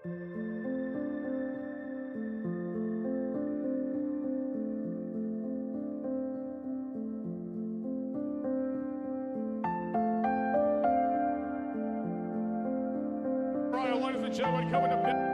Right, ladies and gentlemen, coming up next.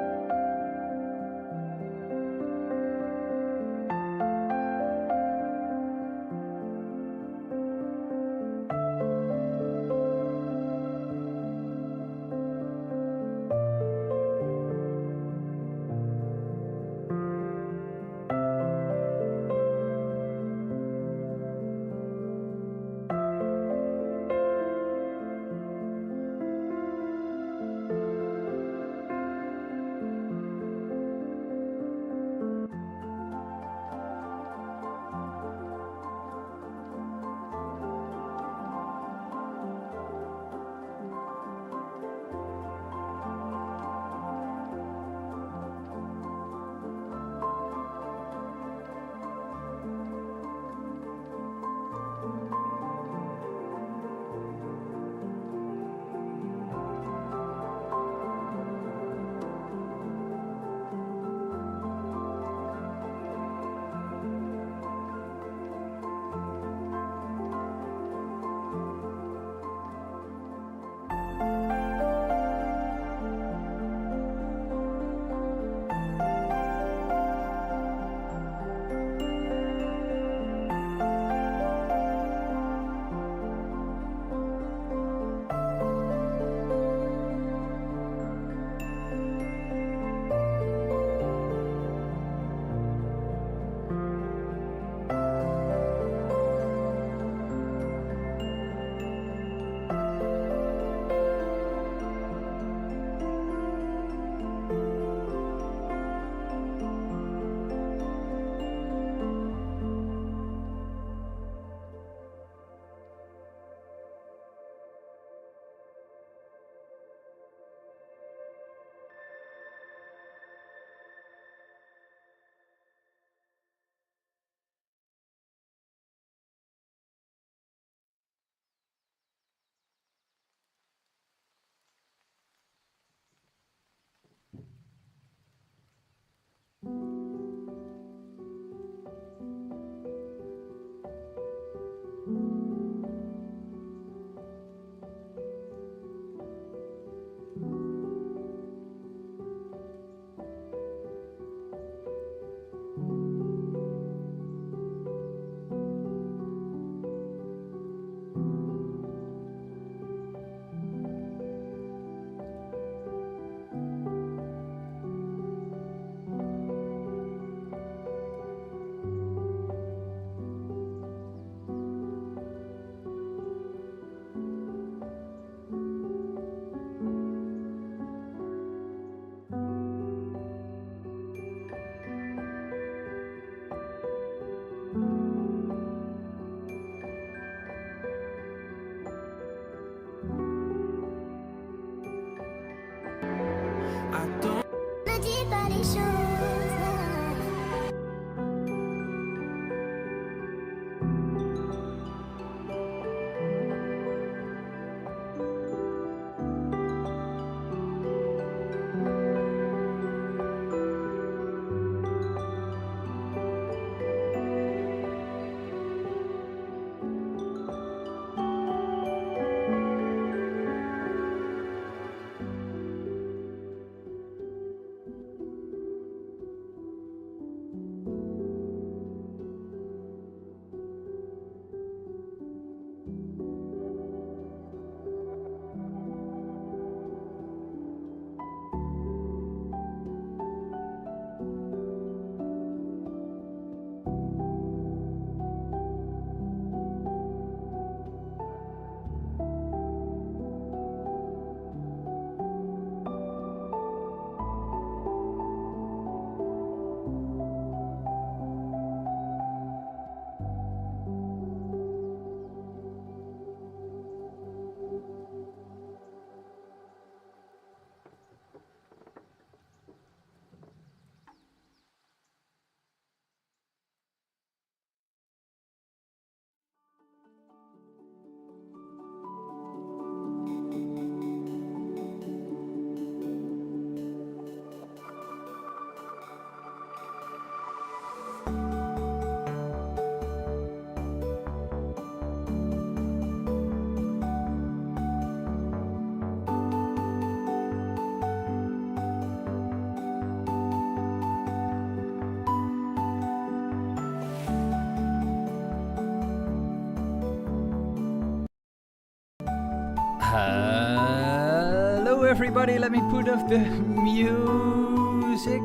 Hello everybody, let me put off the music.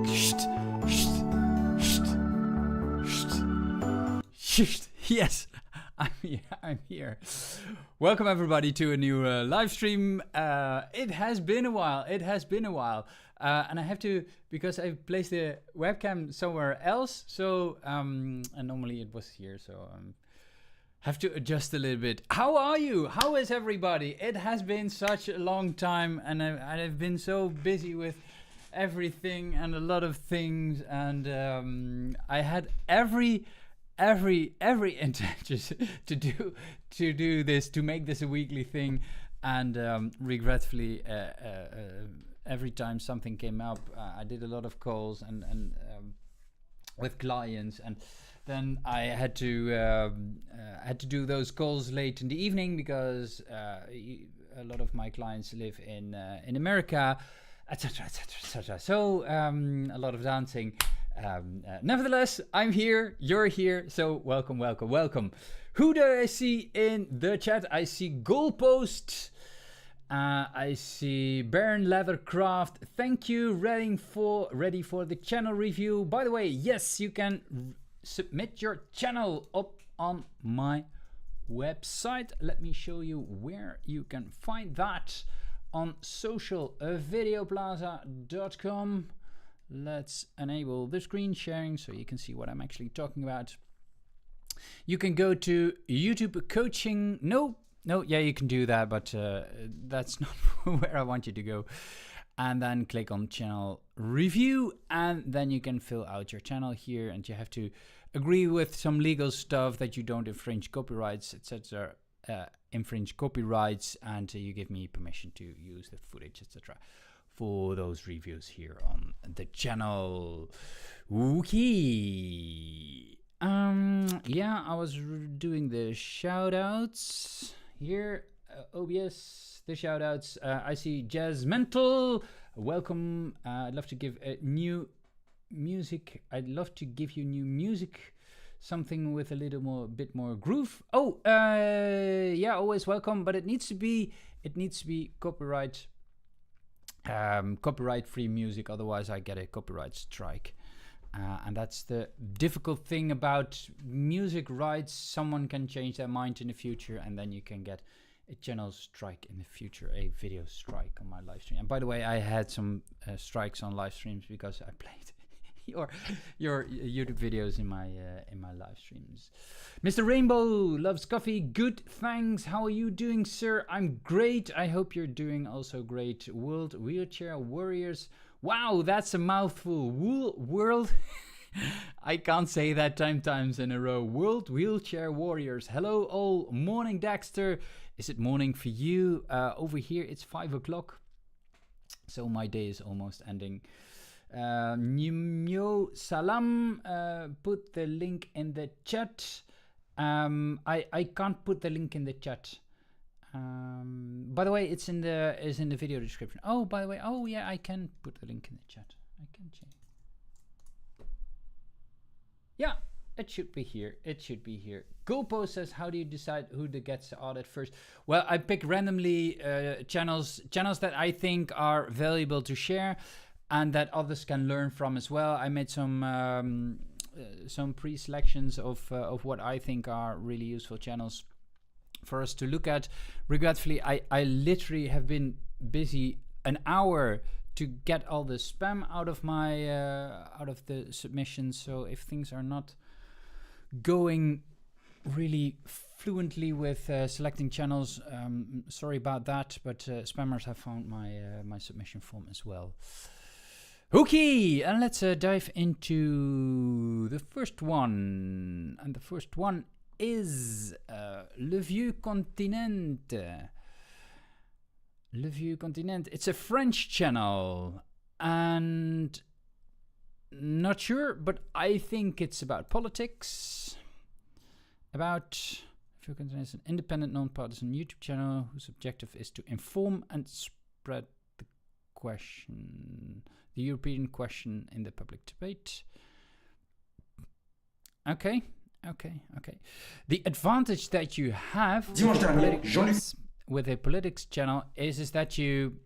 Yes, I'm here. Welcome everybody to a new live stream. It has been a while, and I have to, because I placed the webcam somewhere else, so, and normally it was here, so have to adjust a little bit. How are you? How is everybody? It has been such a long time, and I've been so busy with everything and a lot of things, and I had every intention to do this, to make this a weekly thing, and regretfully, every time something came up, I did a lot of calls and with clients, and then I had to do those calls late in the evening because a lot of my clients live in America, etc., etc., etc. So a lot of dancing. Nevertheless, I'm here. You're here. So welcome, welcome, welcome. Who do I see in the chat? I see Goalpost. I see Baron Leathercraft. Thank you. Ready for the channel review. By the way, yes, you can submit your channel up on my website. Let me show you where you can find that on socialvideoplaza.com. Let's enable the screen sharing so you can see what I'm actually talking about. You can go to YouTube coaching. No, yeah, you can do that, but that's not where I want you to go. And then click on channel review, and then you can fill out your channel here, and you have to agree with some legal stuff that you don't infringe copyrights, etc. Infringe copyrights, and you give me permission to use the footage, etc. for those reviews here on the channel. Okay. Yeah, I was doing the shout outs here. OBS, the shout outs. I see Jazz Mental. Welcome. I'd love to give new music. I'd love to give you new music. Something with a bit more groove. Oh, yeah, always welcome, but it needs to be copyright free music, otherwise I get a copyright strike, and that's the difficult thing about music rights. Someone can change their mind in the future, and then you can get a channel strike in the future, a video strike on my live stream. And by the way, I had some strikes on live streams because I played your YouTube videos in my live streams. Mr. Rainbow loves coffee. Good, thanks. How are you doing, sir? I'm great. I hope you're doing also great. World Wheelchair Warriors. Wow, that's a mouthful. World. I can't say that 10 times in a row. World Wheelchair Warriors. Hello all. Morning, Dexter. Is it morning for you? Over here it's 5 o'clock. So my day is almost ending. Nimyo Salam, put the link in the chat. I can't put the link in the chat. By the way, it's in the video description. Oh, by the way, oh yeah, I can put the link in the chat. I can change. Yeah, it should be here. It should be here. Goalpost says, how do you decide who gets the audit first? Well, I pick randomly channels that I think are valuable to share, and that others can learn from as well. I made some pre-selections of what I think are really useful channels for us to look at. Regretfully, I literally have been busy an hour to get all the spam out of my out of the submissions. So if things are not going really fluently with selecting channels, sorry about that. But spammers have found my submission form as well. Okay, and let's dive into the first one. And the first one is Le Vieux Continent. Le Vieux Continent. It's a French channel, and not sure, but I think it's about politics. About Vieux Continent is an independent, non-partisan YouTube channel whose objective is to inform and spread the European question in the public debate. Okay. The advantage that you have with a politics channel is that you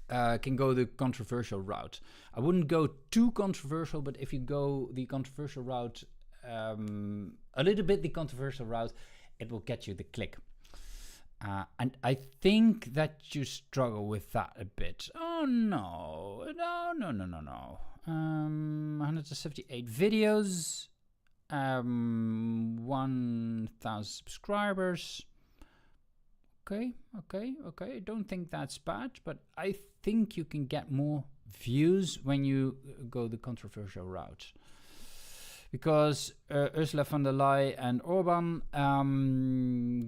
can go the controversial route. I wouldn't go too controversial, but if you go the controversial route, a little bit the controversial route, it will get you the click. And I think that you struggle with that a bit. Oh no, 178 videos, 1,000 subscribers. Okay. I don't think that's bad, but I think you can get more views when you go the controversial route. Because Ursula von der Leyen and Orban,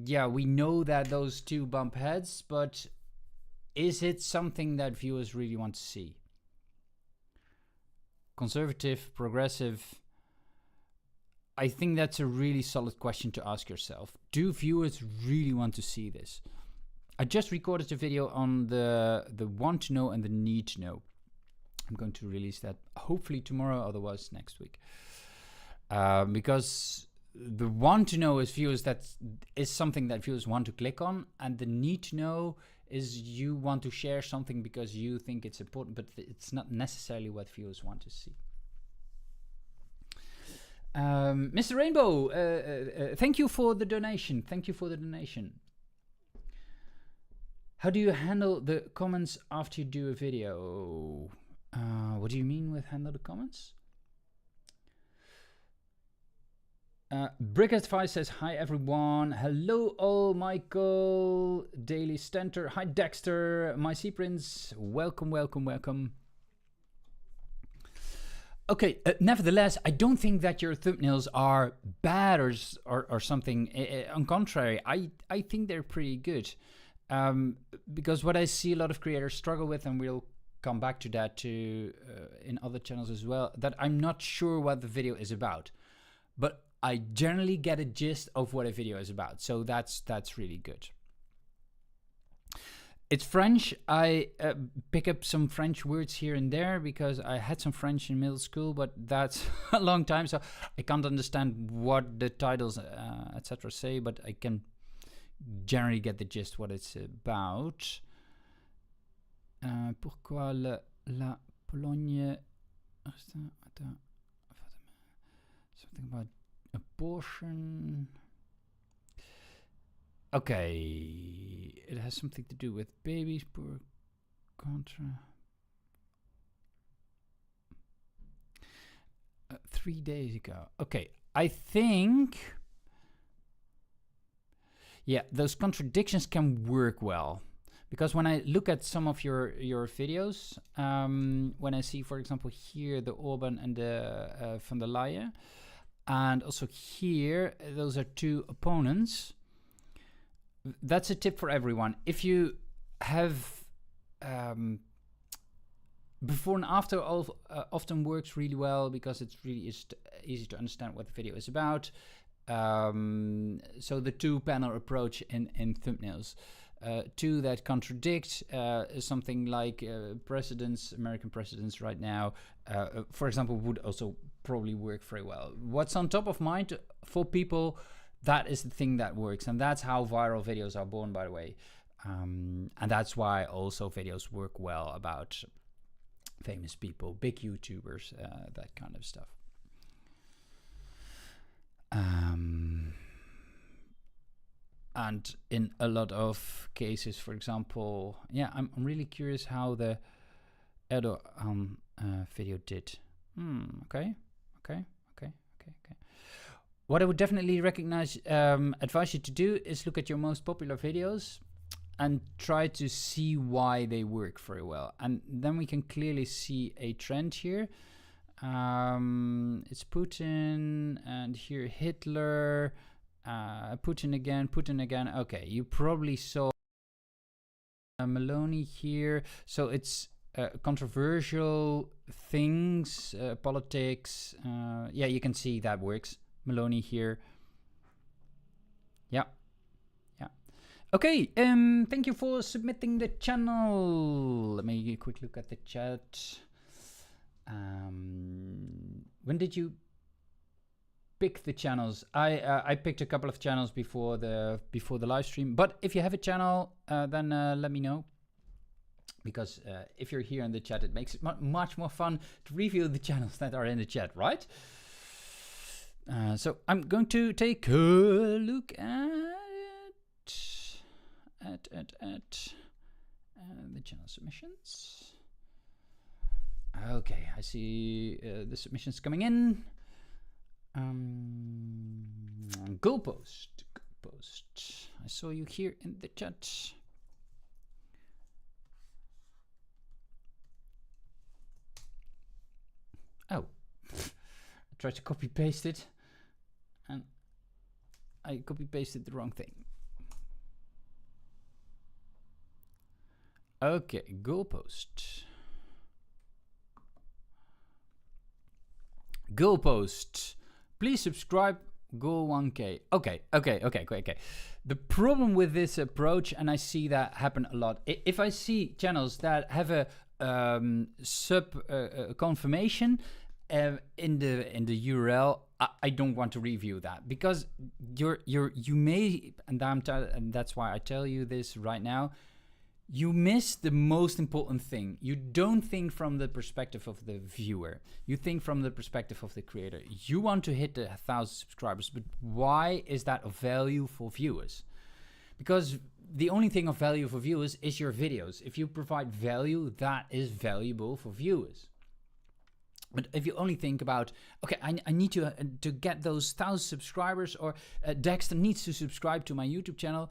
yeah, we know that those two bump heads, but is it something that viewers really want to see? Conservative, progressive, I think that's a really solid question to ask yourself. Do viewers really want to see this? I just recorded a video on the want to know and the need to know. I'm going to release that hopefully tomorrow, otherwise next week. Because the want to know is something that viewers want to click on, and the need to know is you want to share something because you think it's important, but it's not necessarily what viewers want to see. Mr. Rainbow, thank you for the donation. How do you handle the comments after you do a video? What do you mean with handle the comments? Brickadvice says, hi everyone. Hello all, Michael, Daily Stenter. Hi Dexxter, my Sea Prince. Welcome. Okay, nevertheless, I don't think that your thumbnails are bad or something. On contrary, I think they're pretty good. Because what I see a lot of creators struggle with, and we'll come back to that too in other channels as well, that I'm not sure what the video is about. But I generally get a gist of what a video is about, so that's really good. It's French. I pick up some French words here and there because I had some French in middle school, but that's a long time, so I can't understand what the titles, etc. say, but I can generally get the gist what it's about. Pourquoi la Pologne? Something about abortion. Okay, it has something to do with babies. Poor contra. 3 days ago. Okay, I think. Yeah, those contradictions can work well. Because when I look at some of your videos, when I see, for example, here the Orban and the von der Leyen, and also here, those are two opponents. That's a tip for everyone. If you have before and after, often works really well because it's really easy to understand what the video is about. So the two-panel approach in thumbnails. Two that contradict something like American presidents right now, for example, would also probably work very well. What's on top of mind for people, that is the thing that works, and that's how viral videos are born, by the way. And that's why also videos work well about famous people, big YouTubers, that kind of stuff. And in a lot of cases, for example, yeah, I'm really curious how the Erdogan video did. Okay. What I would definitely advise you to do is look at your most popular videos and try to see why they work very well. And then we can clearly see a trend here. It's Putin, and here Hitler, Putin again. Okay, you probably saw Meloni here. So it's controversial things, politics. Yeah, you can see that works. Meloni here. Yeah. Okay, thank you for submitting the channel. Let me get a quick look at the chat. When did you pick the channels. I picked a couple of channels before the live stream. But if you have a channel, then let me know. Because if you're here in the chat, it makes it much more fun to review the channels that are in the chat, right? So I'm going to take a look at the channel submissions. Okay, I see the submissions coming in. Goalpost. I saw you here in the chat. Oh, I tried to copy paste it and I copy pasted the wrong thing. Okay, goalpost. Goalpost. Please subscribe. Goal 1K. Okay. The problem with this approach, and I see that happen a lot, if I see channels that have a confirmation in the URL, I don't want to review that, because you may, and that's why I tell you this right now, you miss the most important thing. You don't think from the perspective of the viewer. You think from the perspective of the creator. You want to hit the 1,000 subscribers, but why is that of value for viewers? Because the only thing of value for viewers is your videos. If you provide value, that is valuable for viewers. But if you only think about, okay, I need to get those 1,000 subscribers, or Dexxter needs to subscribe to my YouTube channel,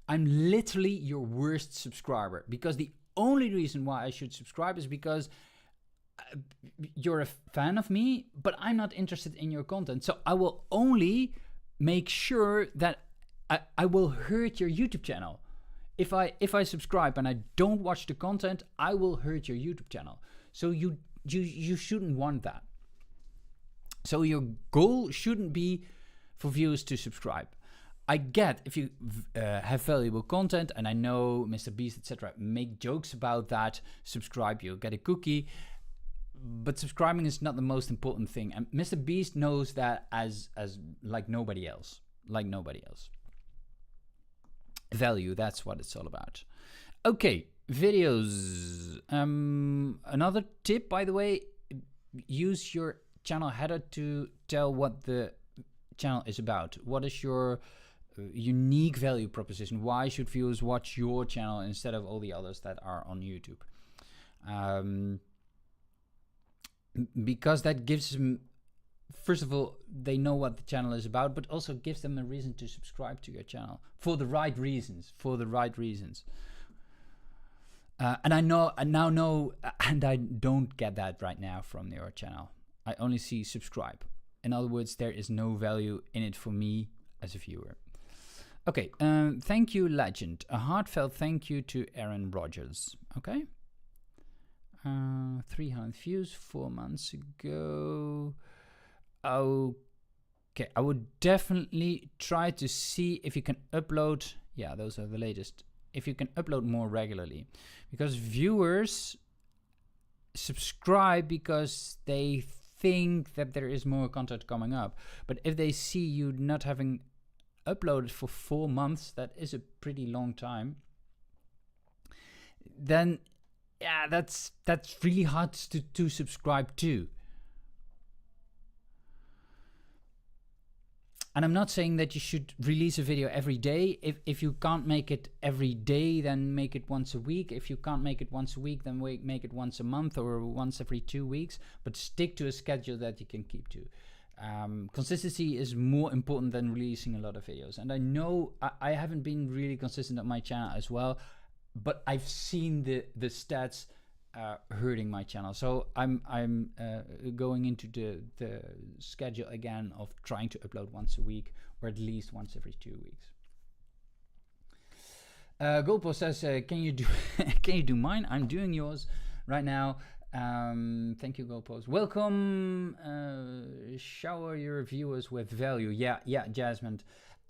I'm literally your worst subscriber, because the only reason why I should subscribe is because you're a fan of me, but I'm not interested in your content. So I will only make sure that I will hurt your YouTube channel. If I subscribe and I don't watch the content, I will hurt your YouTube channel. So you shouldn't want that. So your goal shouldn't be for viewers to subscribe. I get if you have valuable content, and I know Mr. Beast, etc., make jokes about that. Subscribe, you'll get a cookie. But subscribing is not the most important thing, and Mr. Beast knows that as like nobody else. Like nobody else. Value, that's what it's all about. Okay, videos. Another tip, by the way, use your channel header to tell what the channel is about. What is your unique value proposition? Why should viewers watch your channel instead of all the others that are on YouTube? Because that gives them, first of all, they know what the channel is about, but also gives them a reason to subscribe to your channel for the right reasons. And I now know, and I don't get that right now from your channel. I only see subscribe. In other words, there is no value in it for me as a viewer. Okay, thank you, Legend. A heartfelt thank you to Aaron Rogers. Okay. 300 views 4 months ago. Okay, I would definitely try to see if you can upload. Yeah, those are the latest. If you can upload more regularly, because viewers subscribe because they think that there is more content coming up. But if they see you not having uploaded for 4 months, that is a pretty long time, then yeah, that's really hard to subscribe to. And I'm not saying that you should release a video every day. If you can't make it every day, then make it once a week. If you can't make it once a week, then make it once a month or once every 2 weeks. But stick to a schedule that you can keep to. Consistency is more important than releasing a lot of videos. And I know I haven't been really consistent on my channel as well, but I've seen the stats hurting my channel. So I'm going into the schedule again of trying to upload once a week, or at least once every 2 weeks. Goalpost says, can you do mine? I'm doing yours right now. Thank you, Goalpost. Welcome. Shower your viewers with value. Yeah, Jasmine,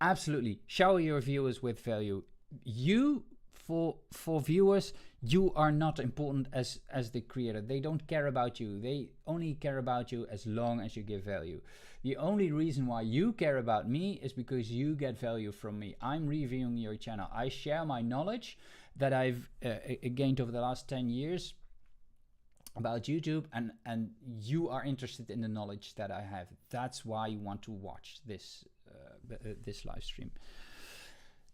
absolutely. Shower your viewers with value. You for viewers, you are not important as the creator. They don't care about you. They only care about you as long as you give value. The only reason why you care about me is because you get value from me. I'm reviewing your channel. I share my knowledge that I've gained over the last 10 years about YouTube, and you are interested in the knowledge that I have. That's why you want to watch this this live stream.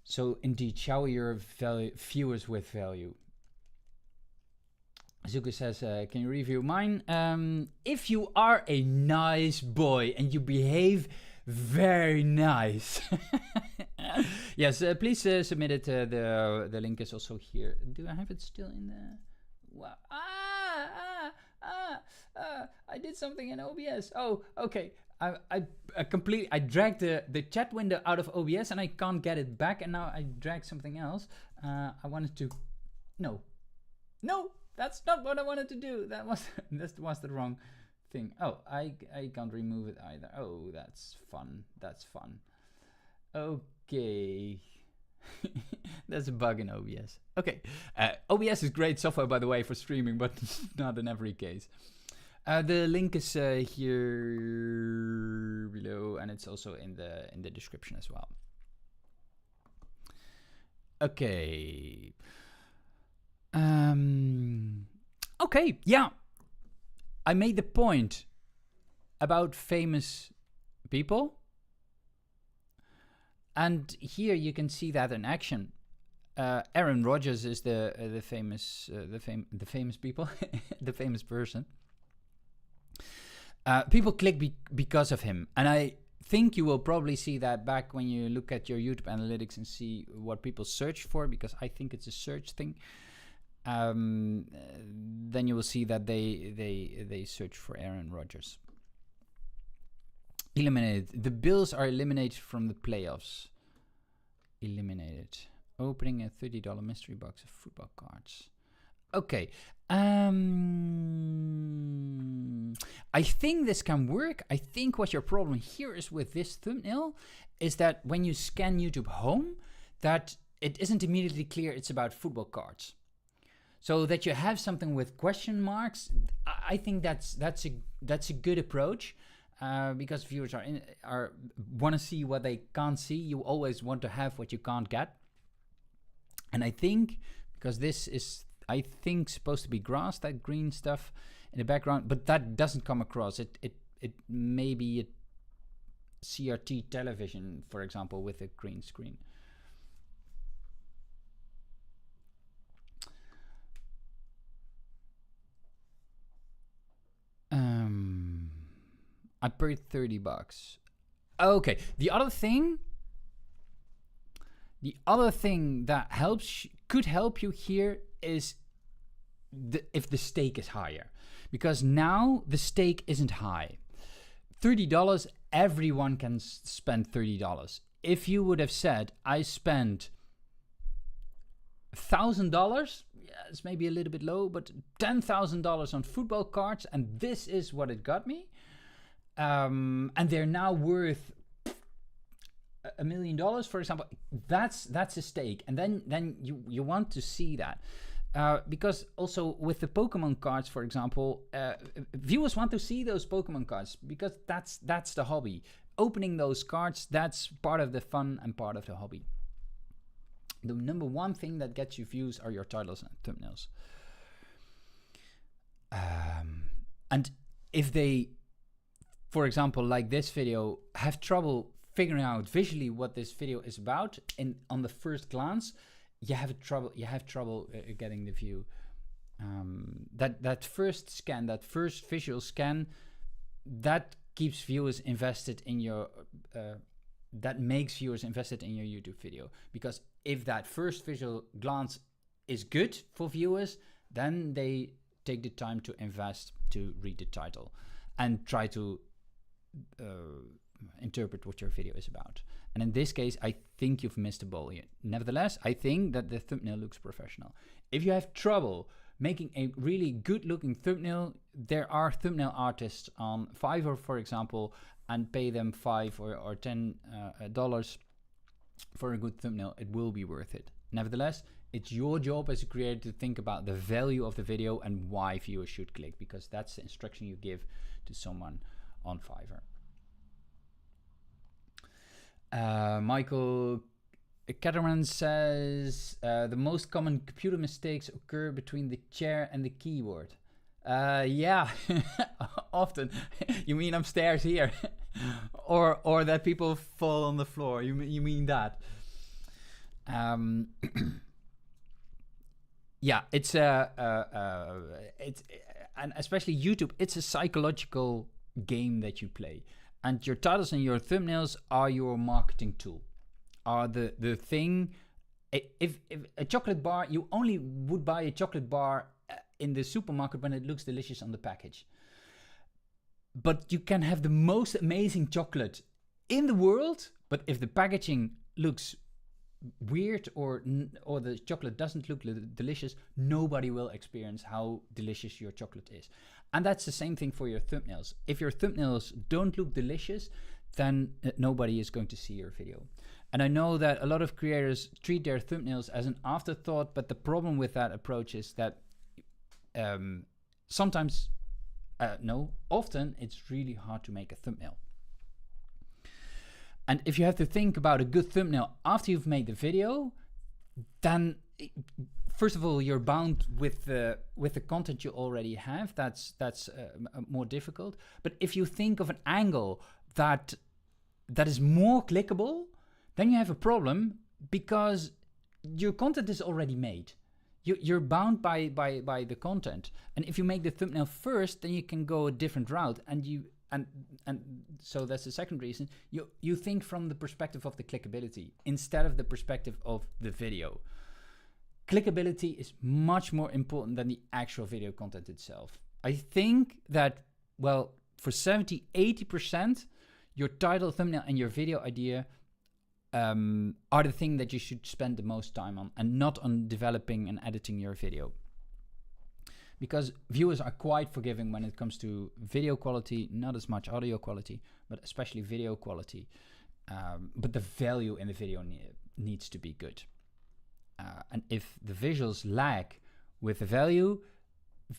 So indeed, shower your viewers with value. Zuko says, can you review mine? If you are a nice boy and you behave very nice. Yes, please submit it. The link is also here. Do I have it still in the... Wow. I did something in OBS. Oh, okay. I dragged the chat window out of OBS and I can't get it back, and now I dragged something else. I wanted to... No, that's not what I wanted to do. That was the wrong thing. Oh, I can't remove it either. Oh, that's fun. Okay. There's a bug in OBS. Okay. OBS is great software, by the way, for streaming, but not in every case. The link is here below, and it's also in the description as well. Okay. Okay, yeah. I made the point about famous people, and here you can see that in action. Aaron Rodgers is the famous people, the famous person. People click because of him, and I think you will probably see that back when you look at your YouTube analytics and see what people search for, because I think it's a search thing. Then you will see that they search for Aaron Rodgers. Eliminated. The Bills are eliminated from the playoffs. Eliminated. Opening a $30 mystery box of football cards. Okay. I think this can work. I think what your problem here is with this thumbnail is that when you scan YouTube Home, that it isn't immediately clear it's about football cards. So that you have something with question marks, I think that's a good approach, because viewers want to see what they can't see. You always want to have what you can't get. And I think because this is, I think, supposed to be grass, that green stuff in the background, but that doesn't come across. It may be a CRT television, for example, with a green screen. I paid $30. Okay. The other thing that could help you here is if the stake is higher, because now the stake isn't high. $30, everyone can spend $30. If you would have said, I spent $1,000, yeah, it's maybe a little bit low, but $10,000 on football cards, and this is what it got me. And they're now worth $1 million, for example. That's a stake, and then you want to see that, because also with the Pokemon cards, for example, viewers want to see those Pokemon cards because that's the hobby. Opening those cards, that's part of the fun and part of the hobby. The number one thing that gets you views are your titles and thumbnails. And if they, for example, like this video, have trouble figuring out visually what this video is about on the first glance, you have trouble getting the view. That first scan, that first visual scan, that keeps viewers invested in your that makes viewers invested in your YouTube video, because if that first visual glance is good for viewers, then they take the time to invest to read the title and try to interpret what your video is about. And in this case, I think you've missed a ball here. Nevertheless, I think that the thumbnail looks professional. If you have trouble making a really good looking thumbnail, there are thumbnail artists on Fiverr, for example, and pay them $5 or $10 for a good thumbnail. It will be worth it. Nevertheless, it's your job as a creator to think about the value of the video and why viewers should click, because that's the instruction you give to someone on Fiverr. Michael Caterman says the most common computer mistakes occur between the chair and the keyboard. Yeah, often. You mean upstairs here, or that people fall on the floor? You mean that? Yeah, it's and especially YouTube. It's a psychological game that you play, and your titles and your thumbnails are your marketing tool. Are the thing. If a chocolate bar, you only would buy a chocolate bar in the supermarket when it looks delicious on the package. But you can have the most amazing chocolate in the world, but if the packaging looks weird or the chocolate doesn't look delicious, nobody will experience how delicious your chocolate is. And that's the same thing for your thumbnails. If your thumbnails don't look delicious, then nobody is going to see your video. And I know that a lot of creators treat their thumbnails as an afterthought, but the problem with that approach is that often it's really hard to make a thumbnail. And if you have to think about a good thumbnail after you've made the video, then first of all, you're bound with the content you already have. That's more difficult. But if you think of an angle that is more clickable, then you have a problem because your content is already made. You're bound by the content. And if you make the thumbnail first, then you can go a different route. And so that's the second reason. You think from the perspective of the clickability instead of the perspective of the video. Clickability is much more important than the actual video content itself. I think that, well, for 70-80%, your title, thumbnail, and your video idea are the thing that you should spend the most time on, and not on developing and editing your video. Because viewers are quite forgiving when it comes to video quality, not as much audio quality, but especially video quality. But the value in the video needs to be good. And if the visuals lag with the value,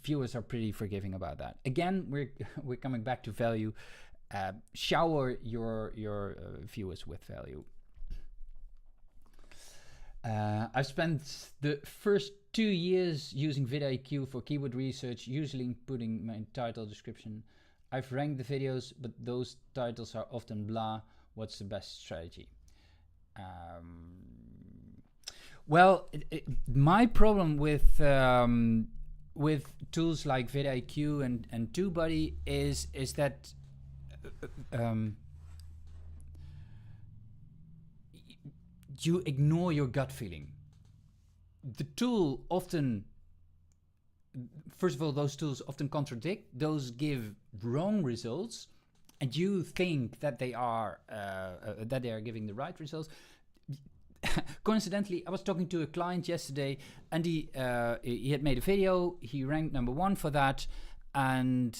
viewers are pretty forgiving about that. Again, we're coming back to value. Shower your viewers with value. I've spent the first 2 years using vidIQ for keyword research, usually putting my title description. I've ranked the videos, but those titles are often blah. What's the best strategy? Well, my problem with tools like vidIQ and TubeBuddy is that you ignore your gut feeling. The tool often, first of all, those tools often contradict. Those give wrong results, and you think that they are giving the right results. Coincidentally, I was talking to a client yesterday, and he had made a video. He ranked #1 for that, and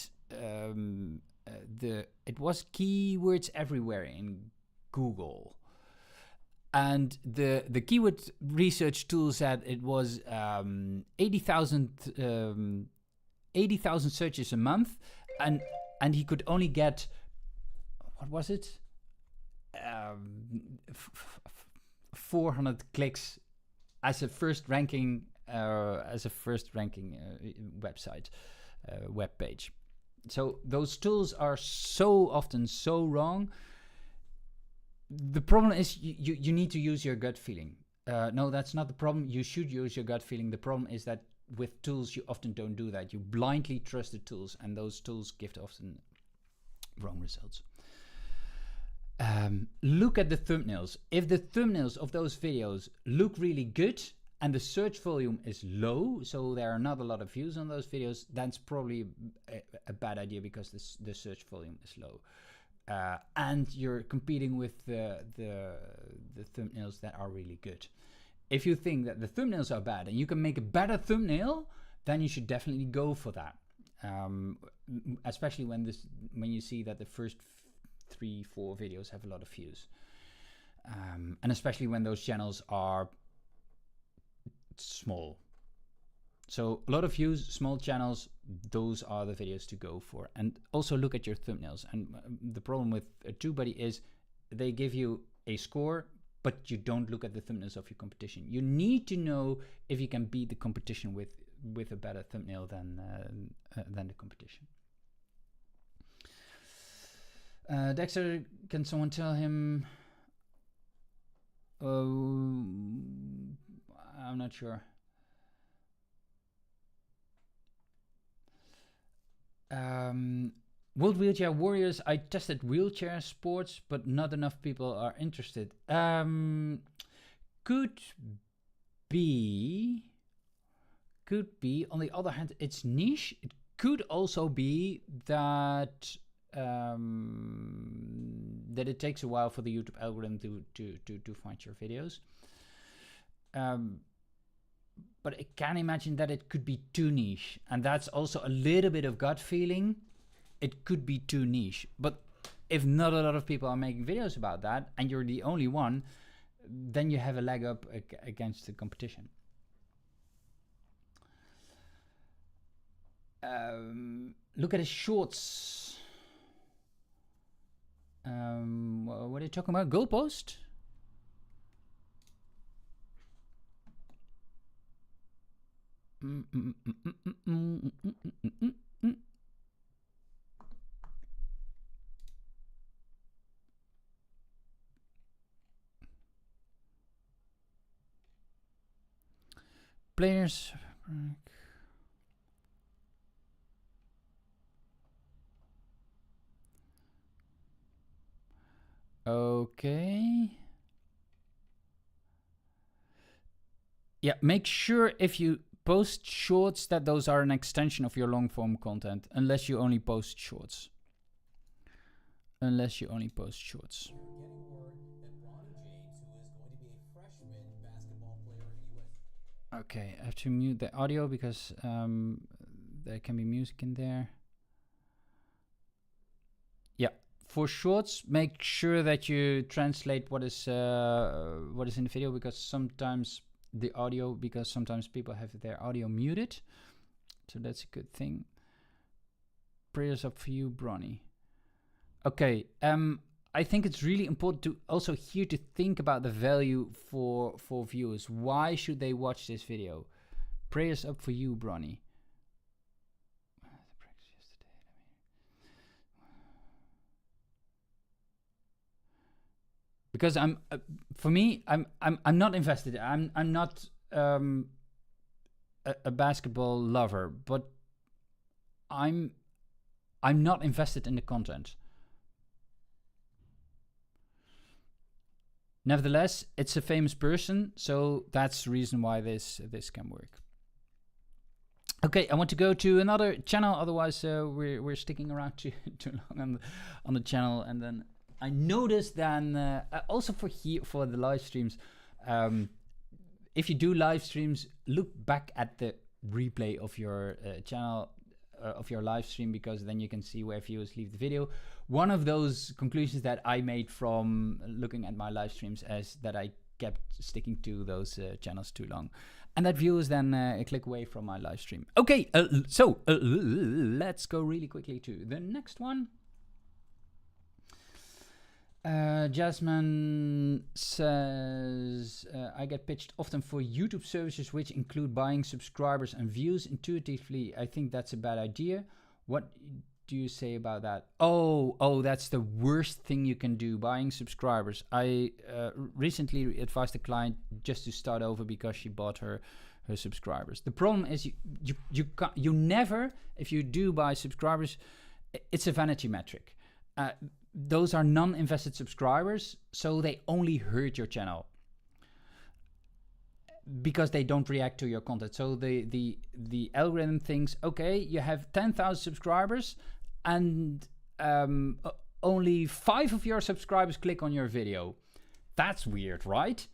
it was keywords everywhere in Google. And the keyword research tool said it was 80,000 searches a month, and he could only get, what was it? 400 clicks as a first ranking website, web page. So those tools are so often so wrong. The problem is you need to use your gut feeling. No, that's not the problem. You should use your gut feeling. The problem is that with tools, you often don't do that. You blindly trust the tools, and those tools give often wrong results. Look at the thumbnails. If the thumbnails of those videos look really good and the search volume is low, so there are not a lot of views on those videos, that's probably a bad idea because the search volume is low. And you're competing with the thumbnails that are really good. If you think that the thumbnails are bad and you can make a better thumbnail, then you should definitely go for that. Especially when you see that the first 3-4 videos have a lot of views. And especially when those channels are small. So a lot of views, small channels, those are the videos to go for. And also look at your thumbnails. And the problem with TubeBuddy is they give you a score, but you don't look at the thumbnails of your competition. You need to know if you can beat the competition with a better thumbnail than the competition. Dexxter, can someone tell him? I'm not sure. World Wheelchair Warriors, I tested wheelchair sports, but not enough people are interested. Could be. On the other hand, it's niche. It could also be that that it takes a while for the YouTube algorithm to find your videos. But I can imagine that it could be too niche, and that's also a little bit of gut feeling. It could be too niche, but if not a lot of people are making videos about that, and you're the only one, then you have a leg up against the competition. Look at his shorts. What are you talking about? Goalpost? Players. Okay. Yeah, make sure if you post shorts that those are an extension of your long form content, unless you only post shorts. Unless you only post shorts. Okay, I have to mute the audio because there can be music in there. Yeah, for shorts, make sure that you translate what is in the video, because sometimes the audio, because sometimes people have their audio muted, so that's a good thing. Prayers up for you, Bronny. Okay, I think it's really important to also here to think about the value for viewers. Why should they watch this video? Prayers up for you, Bronny. Because for me, I'm not invested. I'm not a basketball lover, but I'm not invested in the content. Nevertheless, it's a famous person, so that's the reason why this can work. Okay, I want to go to another channel. Otherwise, we're sticking around too long on the channel, and then I noticed then also for the live streams, if you do live streams, look back at the replay of your channel, of your live stream, because then you can see where viewers leave the video. One of those conclusions that I made from looking at my live streams is that I kept sticking to those channels too long, and that viewers then click away from my live stream. Okay, so let's go really quickly to the next one. Jasmine says, I get pitched often for YouTube services which include buying subscribers and views. Intuitively, I think that's a bad idea. What do you say about that? Oh, that's the worst thing you can do, buying subscribers. I recently advised a client just to start over because she bought her subscribers. The problem is you never, if you do buy subscribers, it's a vanity metric. Those are non-invested subscribers, so they only hurt your channel because they don't react to your content. So the algorithm thinks, okay, you have 10,000 subscribers and only 5 of your subscribers click on your video. That's weird, right?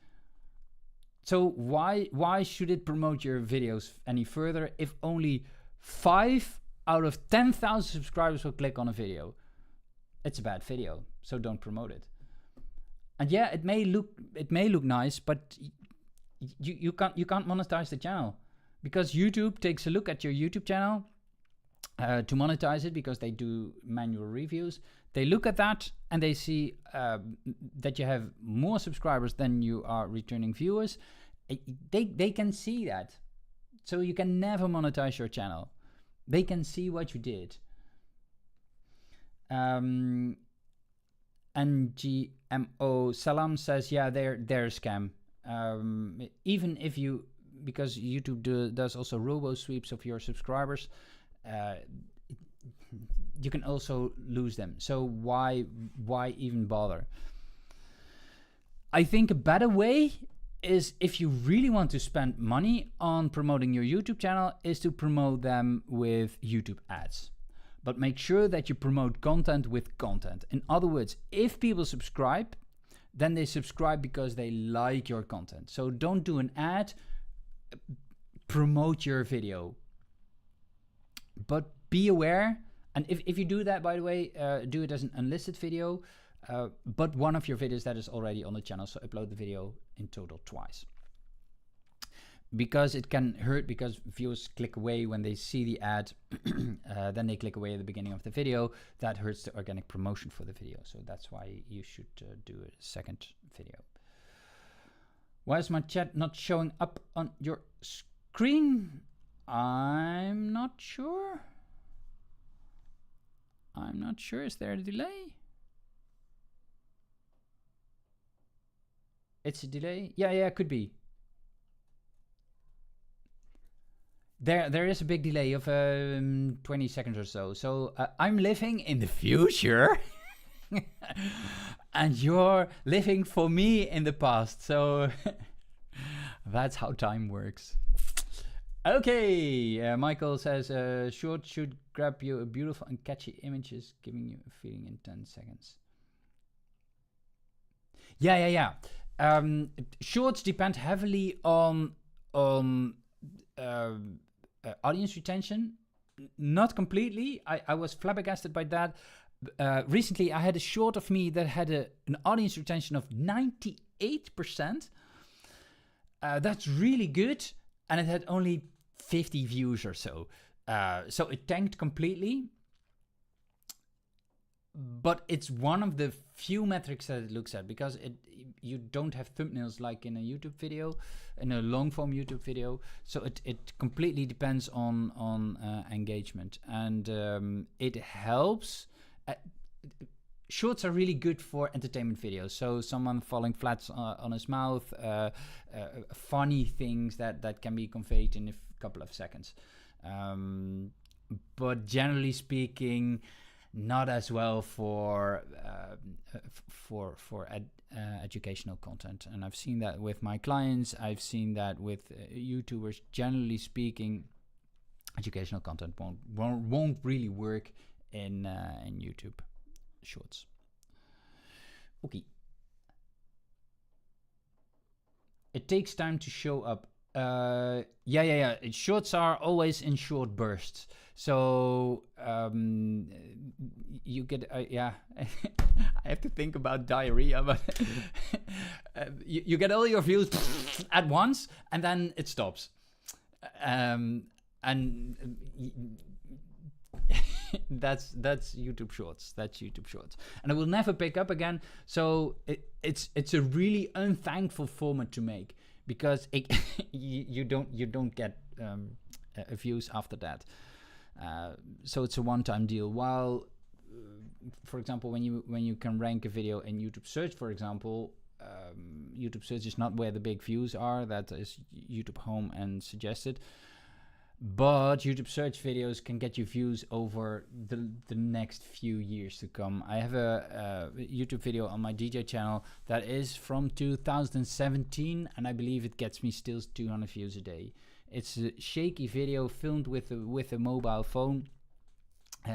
So why should it promote your videos any further if only 5 out of 10,000 subscribers will click on a video? It's a bad video, so don't promote it. And yeah, it may look nice, but you can't monetize the channel, because YouTube takes a look at your YouTube channel to monetize it, because they do manual reviews. They look at that and they see that you have more subscribers than you are returning viewers. They can see that. So you can never monetize your channel. They can see what you did. And GMO Salam says, yeah, they're a scam. Even if you, because YouTube does also robo sweeps of your subscribers, you can also lose them. So why even bother? I think a better way is, if you really want to spend money on promoting your YouTube channel, is to promote them with YouTube ads. But make sure that you promote content with content. In other words, if people subscribe, then they subscribe because they like your content. So don't do an ad, promote your video. But be aware, and if you do that, by the way, do it as an unlisted video, but one of your videos that is already on the channel, so upload the video in total twice. Because it can hurt, because viewers click away when they see the ad, then they click away at the beginning of the video. That hurts the organic promotion for the video, so that's why you should do a second video. Why is my chat not showing up on your screen? I'm not sure. I'm not sure. Is there a delay? It's a delay? Yeah, it could be. There is a big delay of 20 seconds or so. So I'm living in the future and you're living for me in the past. So that's how time works. Okay, Michael says, short should grab you a beautiful and catchy images, giving you a feeling in 10 seconds. Yeah. Shorts depend heavily on audience retention. Not completely. I was flabbergasted by that. Recently, I had a short of me that had an audience retention of 98%. That's really good. And it had only 50 views or so. So it tanked completely. But it's one of the few metrics that it looks at, because you don't have thumbnails like in a YouTube video, in a long form YouTube video. So it completely depends on engagement, and it helps. Shorts are really good for entertainment videos. So someone falling flat on his mouth, funny things that can be conveyed in a couple of seconds. But generally speaking, not as well for educational content. And I've seen that with my clients. I've seen that with YouTubers. Generally speaking, educational content won't really work in YouTube Shorts. Okay. It takes time to show up. Yeah. Shorts are always in short bursts. So you get, yeah, I have to think about diarrhea, but you get all your views at once, and then it stops. And that's YouTube Shorts. That's YouTube Shorts, and it will never pick up again. So it's a really unthankful format to make, because you don't get views after that. So it's a one-time deal. While, for example, when you can rank a video in YouTube search, for example, YouTube search is not where the big views are. That is YouTube home and suggested. But YouTube search videos can get you views over the next few years to come. I have a YouTube video on my DJ channel that is from 2017, and I believe it gets me still 200 views a day. It's a shaky video filmed with a mobile phone.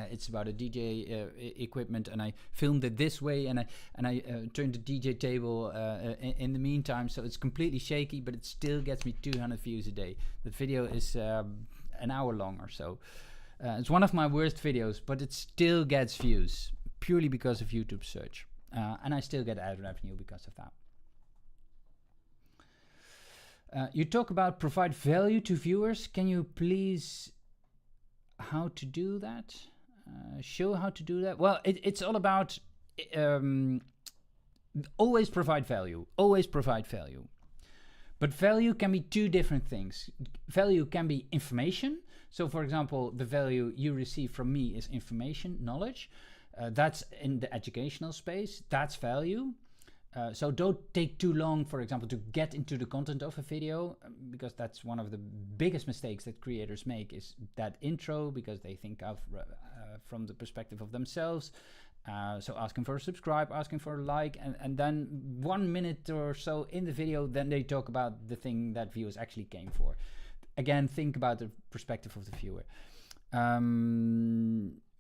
It's about a DJ equipment, and I filmed it this way, and I turned the DJ table in the meantime, so it's completely shaky, but it still gets me 200 views a day. The video is an hour long or so. It's one of my worst videos, but it still gets views purely because of YouTube search, and I still get ad revenue because of that. You talk about provide value to viewers. Can you please how to do that? Show how to do that? Well, it's all about always provide value. Always provide value. But value can be two different things. Value can be information. So for example, the value you receive from me is information, knowledge. That's in the educational space. That's value. So don't take too long, for example, to get into the content of a video, because that's one of the biggest mistakes that creators make, is that intro, because they think of from the perspective of themselves. So asking for a subscribe, asking for a like, and then 1 minute or so in the video, then they talk about the thing that viewers actually came for. Again, think about the perspective of the viewer.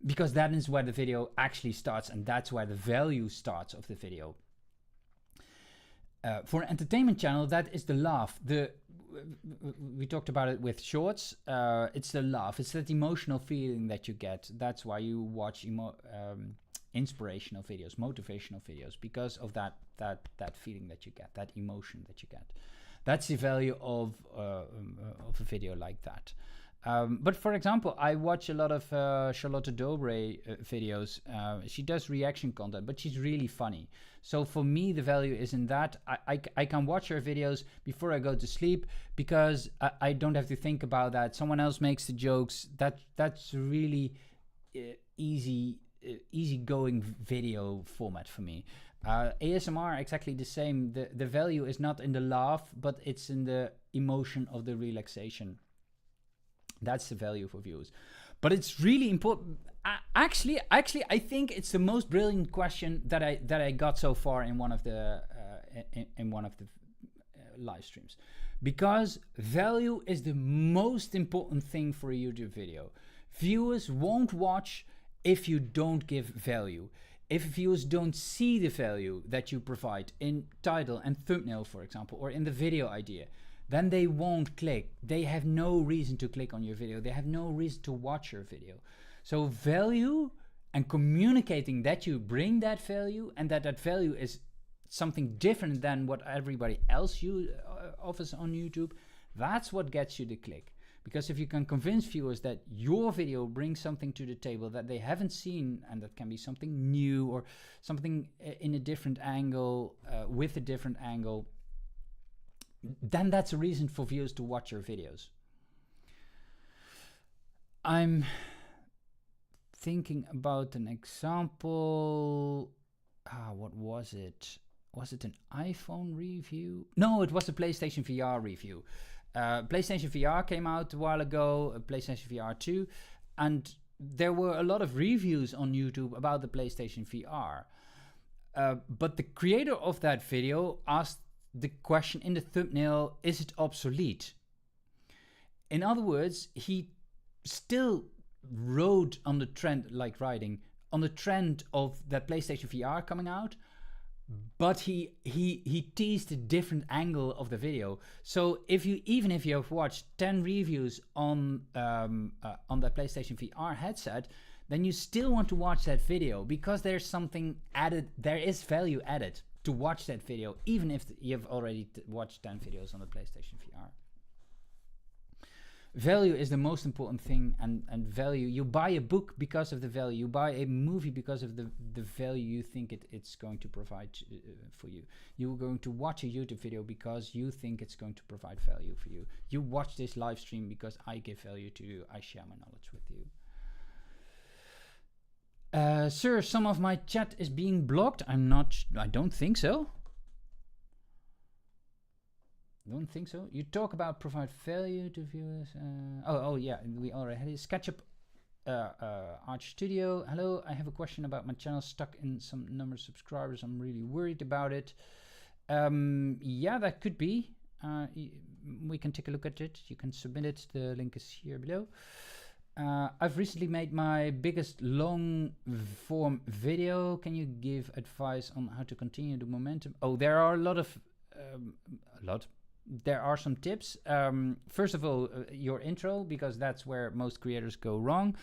Because that is where the video actually starts, and that's where the value starts of the video. For an entertainment channel, that is the laugh. We talked about it with shorts. It's the laugh. It's that emotional feeling that you get. That's why you watch inspirational videos, motivational videos, because of that feeling that you get, that emotion that you get. That's the value of a video like that. But for example, I watch a lot of Charlotte Dobre videos. She does reaction content, but she's really funny. So for me, the value is in that. I can watch her videos before I go to sleep, because I don't have to think about that. Someone else makes the jokes. That's really easy-going video format for me. ASMR, exactly the same. The value is not in the laugh, but it's in the emotion of the relaxation. That's the value for viewers. But it's really important. Actually, I think it's the most brilliant question that I got so far in one of the live streams, because value is the most important thing for a YouTube video. Viewers won't watch if you don't give value. If viewers don't see the value that you provide in title and thumbnail, for example, or in the video idea, then they won't click. They have no reason to click on your video. They have no reason to watch your video. So value and communicating that you bring that value, and that value is something different than what everybody else offers on YouTube, that's what gets you the click. Because if you can convince viewers that your video brings something to the table that they haven't seen, and that can be something new or something in a different angle, with a different angle, then that's a reason for viewers to watch your videos. I'm thinking about an example. What was it? Was it an iPhone review? No, it was a PlayStation VR review. PlayStation VR came out a while ago, PlayStation VR 2, and there were a lot of reviews on YouTube about the PlayStation VR. But the creator of that video asked the question in the thumbnail, is it obsolete? In other words, he still rode on the trend, like riding on the trend of that PlayStation VR coming out, but he teased a different angle of the video. So even if you have watched 10 reviews on the PlayStation VR headset, then you still want to watch that video, because there's something added, there is value added to watch that video, even if you've already watched 10 videos on the PlayStation VR. Value is the most important thing, and value, you buy a book because of the value, you buy a movie because of the value you think it's going to provide for you. You're going to watch a YouTube video because you think it's going to provide value for you. You watch this live stream because I give value to you, I share my knowledge with you. Sir, some of my chat is being blocked. I don't think so. Don't think so. You talk about provide value to viewers. Oh yeah, we already had it. SketchUp Arch Studio. Hello, I have a question about my channel stuck in some number of subscribers. I'm really worried about it. Yeah, that could be. We can take a look at it. You can submit it. The link is here below. I've recently made my biggest long form video. Can you give advice on how to continue the momentum? Oh, there are there are some tips. First of all, your intro, because that's where most creators go wrong.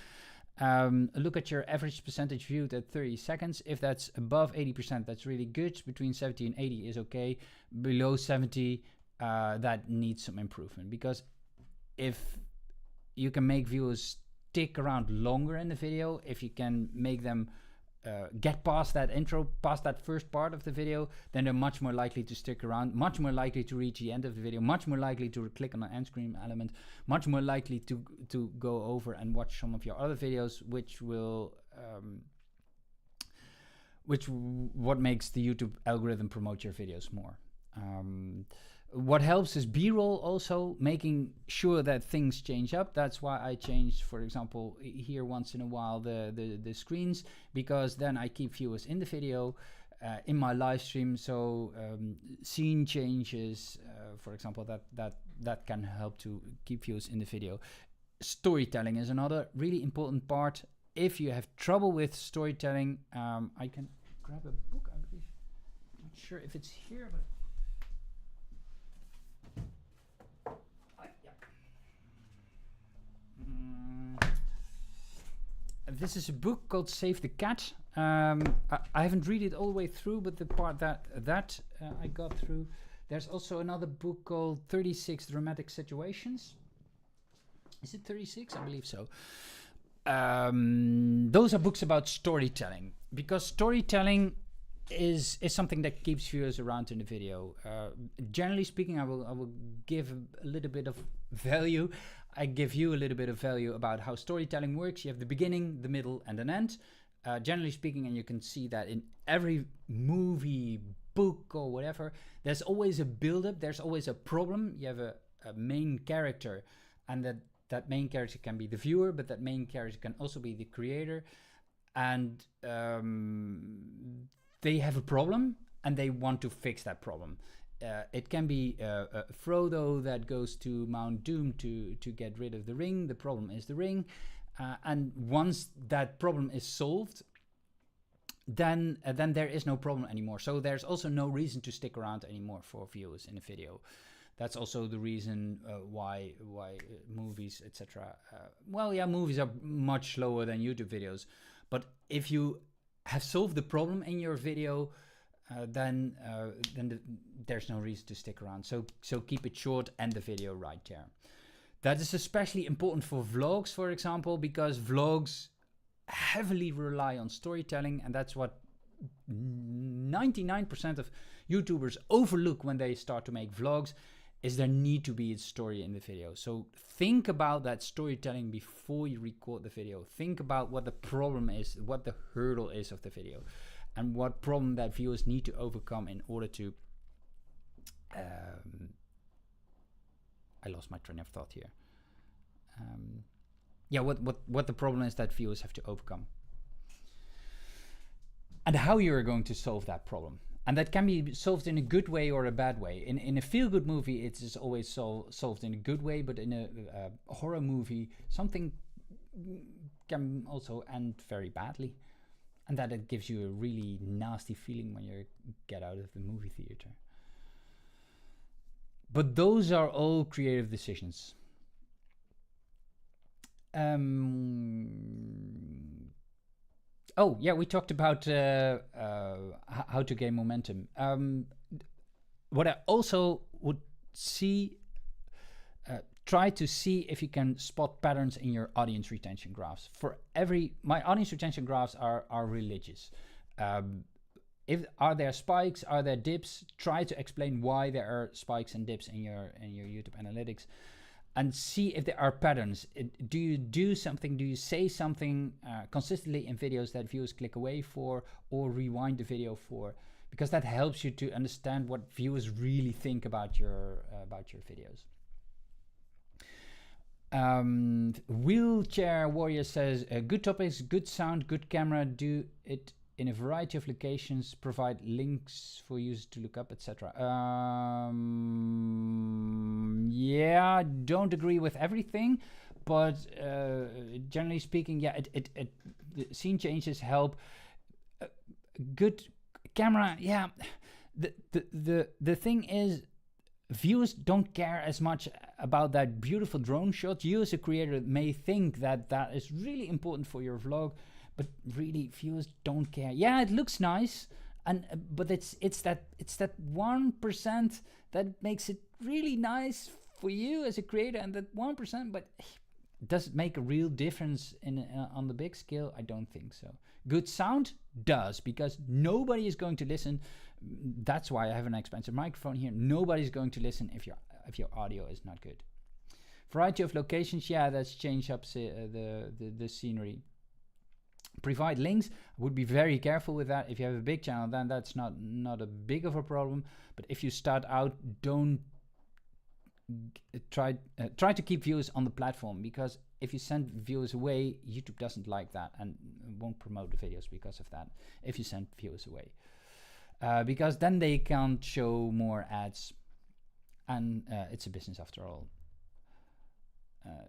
Look at your average percentage viewed at 30 seconds. If that's above 80%, that's really good. Between 70 and 80 is okay. Below 70, that needs some improvement, because if you can make viewers stick around longer in the video, if you can make them get past that intro, past that first part of the video, then they're much more likely to stick around, much more likely to reach the end of the video, much more likely to click on the end screen element, much more likely to go over and watch some of your other videos, which will what makes the YouTube algorithm promote your videos more. What helps is B-roll, also making sure that things change up. That's why I changed, for example, here once in a while the screens, because then I keep viewers in the video, in my live stream. So scene changes, for example, that can help to keep viewers in the video. Storytelling is another really important part. If you have trouble with storytelling, I can grab a book, I believe. Not sure if it's here, but this is a book called Save the Cat. I haven't read it all the way through, but the part that I got through. There's also another book called 36 Dramatic Situations. Is it 36? I believe so. Those are books about storytelling, because storytelling is something that keeps viewers around in the video. Generally speaking, I will give a little bit of value. I give you a little bit of value about how storytelling works. You have the beginning, the middle, and an end. Generally speaking, and you can see that in every movie, book, or whatever, there's always a build-up, there's always a problem. You have a main character, and that main character can be the viewer, but that main character can also be the creator. And they have a problem, and they want to fix that problem. It can be Frodo that goes to Mount Doom to get rid of the ring. The problem is the ring. And once that problem is solved, then there is no problem anymore. So there's also no reason to stick around anymore for viewers in a video. That's also the reason why movies, etc. Well, yeah, movies are much slower than YouTube videos. But if you have solved the problem in your video, then there's no reason to stick around. So keep it short and the video right there. That is especially important for vlogs, for example, because vlogs heavily rely on storytelling, and that's what 99% of YouTubers overlook when they start to make vlogs, is there need to be a story in the video. So think about that storytelling before you record the video. Think about what the problem is, what the hurdle is of the video, and what problem that viewers need to overcome in order to I lost my train of thought here. Yeah, what the problem is that viewers have to overcome, and how you are going to solve that problem. And that can be solved in a good way or a bad way. In a feel-good movie, it is always solved in a good way, but in a horror movie, something can also end very badly. And that it gives you a really nasty feeling when you get out of the movie theater. But those are all creative decisions. Oh, yeah, we talked about how to gain momentum. What I also would see, try to see if you can spot patterns in your audience retention graphs. My audience retention graphs are religious. Are there spikes? Are there dips? Try to explain why there are spikes and dips in your YouTube analytics, and see if there are patterns. Do you do something? Do you say something consistently in videos that viewers click away for or rewind the video for? Because that helps you to understand what viewers really think about your videos. Wheelchair Warrior says, good topics, good sound, good camera, do it in a variety of locations, provide links for users to look up, etc. Yeah, don't agree with everything, but generally speaking, yeah, the scene changes help. Good camera, yeah. The thing is, viewers don't care as much about that beautiful drone shot. You as a creator may think that that is really important for your vlog, but really viewers don't care. Yeah, it looks nice, but it's that 1% that makes it really nice for you as a creator and that 1%, but does it make a real difference in on the big scale? I don't think so. Good sound does, because nobody is going to listen. That's why I have an expensive microphone here. Nobody's going to listen if your audio is not good. Variety of locations, yeah, that's changed up the scenery. Provide links. I would be very careful with that. If you have a big channel, then that's not a big of a problem. But if you start out, don't try to keep viewers on the platform, because if you send viewers away, YouTube doesn't like that and won't promote the videos because of that. If you send viewers away, because then they can't show more ads, and it's a business after all.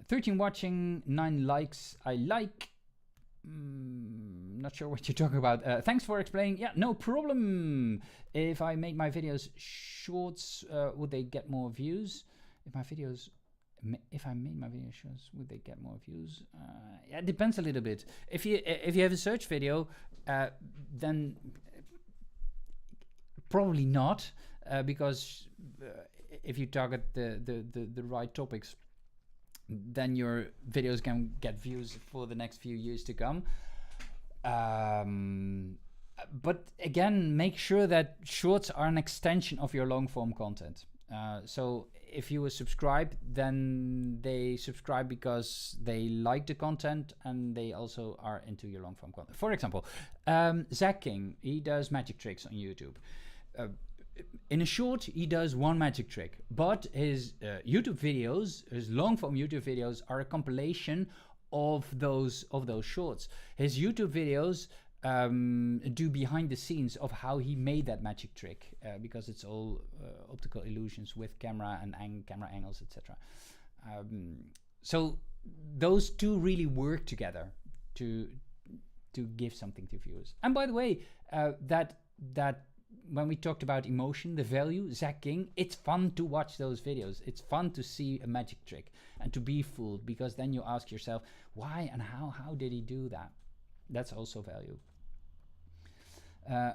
13 watching, 9 likes. I like. Not sure what you're talking about. Thanks for explaining. Yeah, no problem. If I made my videos shorts, would they get more views? If I made my videos shorts, would they get more views? Yeah, it depends a little bit. If you have a search video, then probably not, because if you target the right topics, then your videos can get views for the next few years to come. But again, make sure that shorts are an extension of your long form content. So if you subscribe, then they subscribe because they like the content and they also are into your long form content. For example, Zach King, he does magic tricks on YouTube. In a short, he does one magic trick, but his YouTube videos, his long form YouTube videos, are a compilation of those shorts. His YouTube videos do behind the scenes of how he made that magic trick, because it's all optical illusions with camera and camera angles, etc. So those two really work together to give something to viewers. And by the way, that when we talked about emotion, the value, Zach King, it's fun to watch those videos. It's fun to see a magic trick and to be fooled, because then you ask yourself, why and how did he do that? That's also value.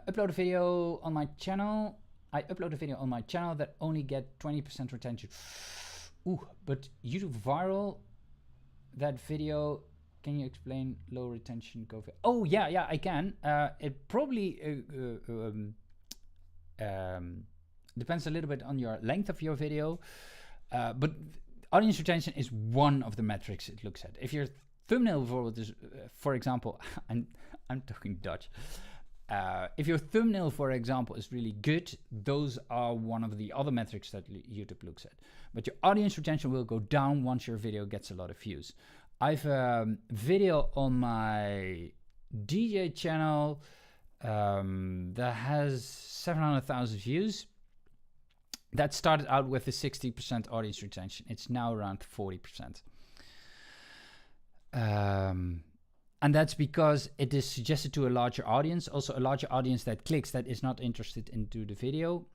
Upload a video on my channel. I upload a video on my channel that only get 20% retention. Ooh, but YouTube viral, that video, can you explain low retention? Oh yeah, I can. It probably depends a little bit on your length of your video, but audience retention is one of the metrics it looks at. If your thumbnail, for example, I'm talking Dutch. If your thumbnail, for example, is really good, those are one of the other metrics that YouTube looks at. But your audience retention will go down once your video gets a lot of views. I've a video on my DJ channel that has 700,000 views. That started out with a 60% audience retention. It's now around 40%. And that's because it is suggested to a larger audience, also a larger audience that clicks, that is not interested into the video.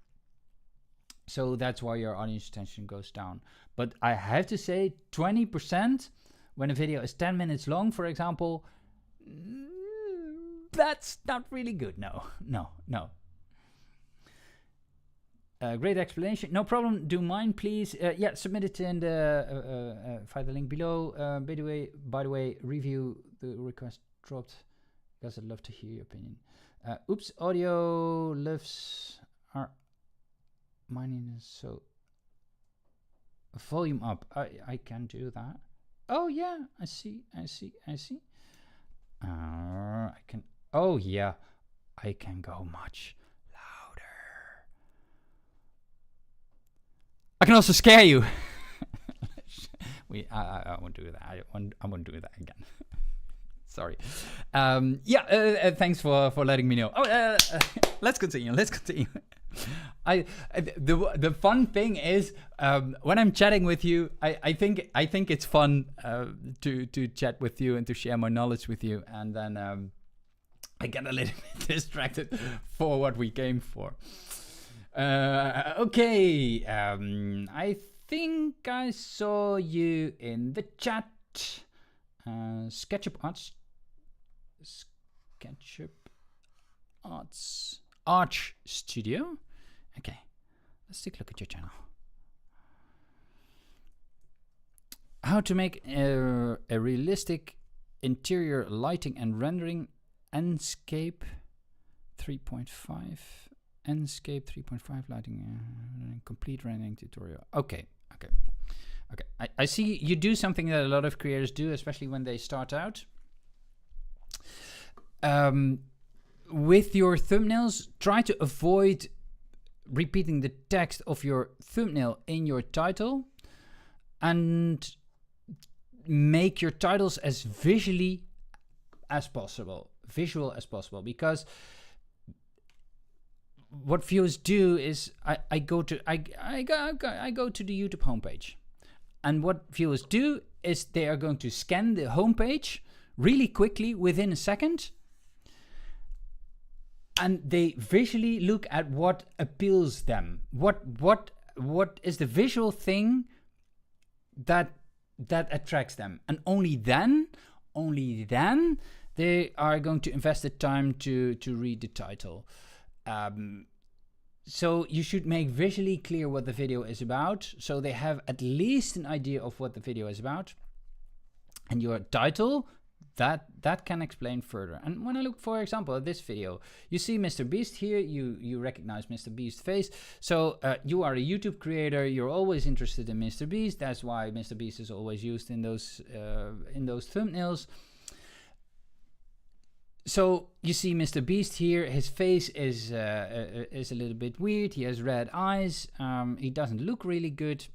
So that's why your audience retention goes down. But I have to say 20% when a video is 10 minutes long, for example, that's not really good. No. Great explanation. No problem. Do mine, please. Yeah, submit it in the via the link below. By the way, review the request dropped because I'd love to hear your opinion. Oops, audio lifts are mining is so volume up. I can do that. Oh yeah, I see. I can. Oh yeah, I can go much louder. I can also scare you. I won't do that. I won't do that again. Sorry. Thanks for letting me know. Let's continue. The fun thing is when I'm chatting with you, I think it's fun to chat with you and to share my knowledge with you, and then I get a little bit distracted for what we came for. Okay, I think I saw you in the chat. SketchUp Arts Arch Studio. Okay, let's take a look at your channel. How to make a realistic interior lighting and rendering. Enscape 3.5. Enscape 3.5 lighting. Complete rendering tutorial. Okay. I see you do something that a lot of creators do, especially when they start out. With your thumbnails, try to avoid repeating the text of your thumbnail in your title, and make your titles as visual as possible, because what viewers do is I go to the YouTube homepage, and what viewers do is they are going to scan the homepage really quickly within a second, and they visually look at what appeals them. What is the visual thing that attracts them, and only then they are going to invest the time to read the title. So you should make visually clear what the video is about, so they have at least an idea of what the video is about. And your title, that can explain further. And when I look, for example, at this video, you see Mr. Beast here, you recognize Mr. Beast's face. So you are a YouTube creator, you're always interested in Mr. Beast. That's why Mr. Beast is always used in those thumbnails. So you see Mr. Beast here, his face is a little bit weird. He has red eyes, he doesn't look really good.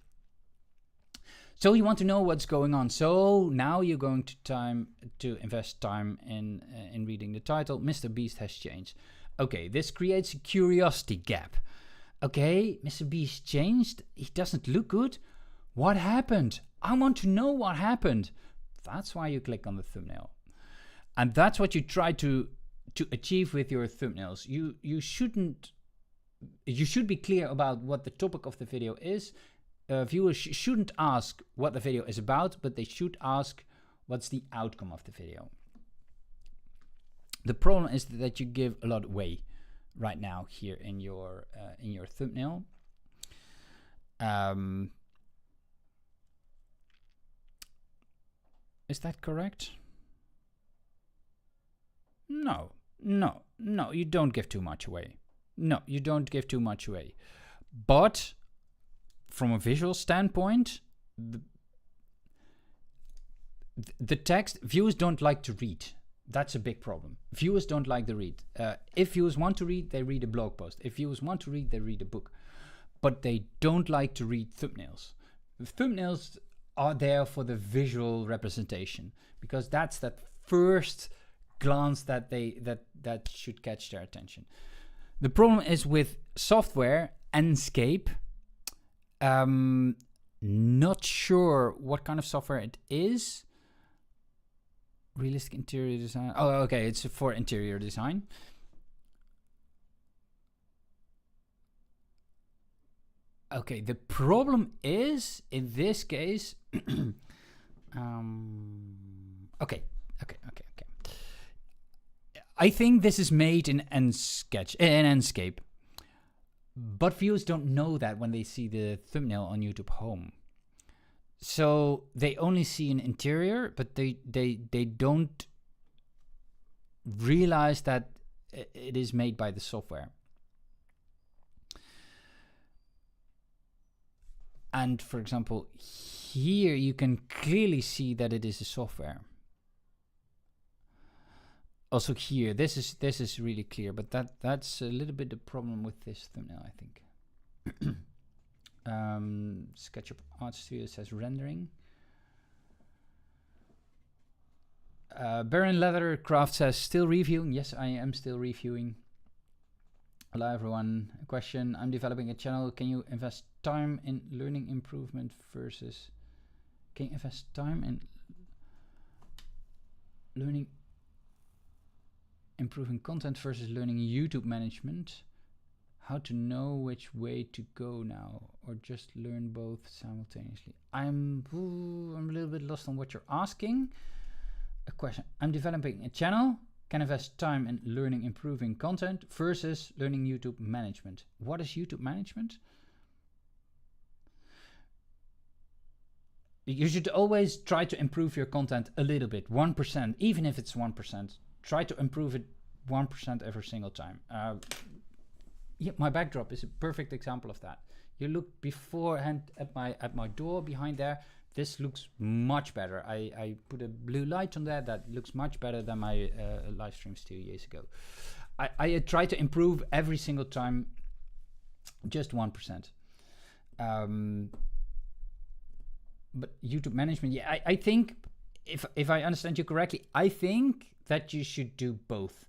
So you want to know what's going on. So now you're going to invest time in reading the title. Mr. Beast has changed. Okay, this creates a curiosity gap. Okay, Mr. Beast changed. He doesn't look good. What happened? I want to know what happened. That's why you click on the thumbnail. And that's what you try to achieve with your thumbnails. You should be clear about what the topic of the video is. Viewers shouldn't ask what the video is about, but they should ask what's the outcome of the video. The problem is that you give a lot away right now here in your thumbnail. Is that correct? No, you don't give too much away. No, you don't give too much away. But from a visual standpoint, the text, viewers don't like to read. That's a big problem. Viewers don't like to read. If viewers want to read, they read a blog post. If viewers want to read, they read a book. But they don't like to read thumbnails. The thumbnails are there for the visual representation, because that's that first glance that should catch their attention. The problem is with software, Enscape. Not sure what kind of software it is. Realistic interior design. Oh, okay, it's for interior design. Okay, the problem is in this case. Okay. I think this is made in Enscape, but viewers don't know that when they see the thumbnail on YouTube Home. So they only see an interior, but they don't realize that it is made by the software. And for example, here you can clearly see that it is a software. Also here, this is really clear, but that's a little bit the problem with this thumbnail, I think. SketchUp Art Studio says rendering. Baron Leathercraft says still reviewing. Yes, I am still reviewing. Hello everyone. A question. I'm developing a channel. Can you invest time in learning improvement versus? Can you invest time in learning improving content versus learning YouTube management? How to know which way to go now, or just learn both simultaneously? I'm a little bit lost on what you're asking. A question. I'm developing a channel. Can invest time in learning improving content versus learning YouTube management. What is YouTube management? you should always try to improve your content a little bit, 1%, even if it's 1%. Try to improve it 1% every single time. Yeah, my backdrop is a perfect example of that. You look beforehand at my door behind there. This looks much better. I put a blue light on that. That looks much better than my live streams 2 years ago. I try to improve every single time, just 1%. But YouTube management, yeah, I think, if I understand you correctly, I think that you should do both.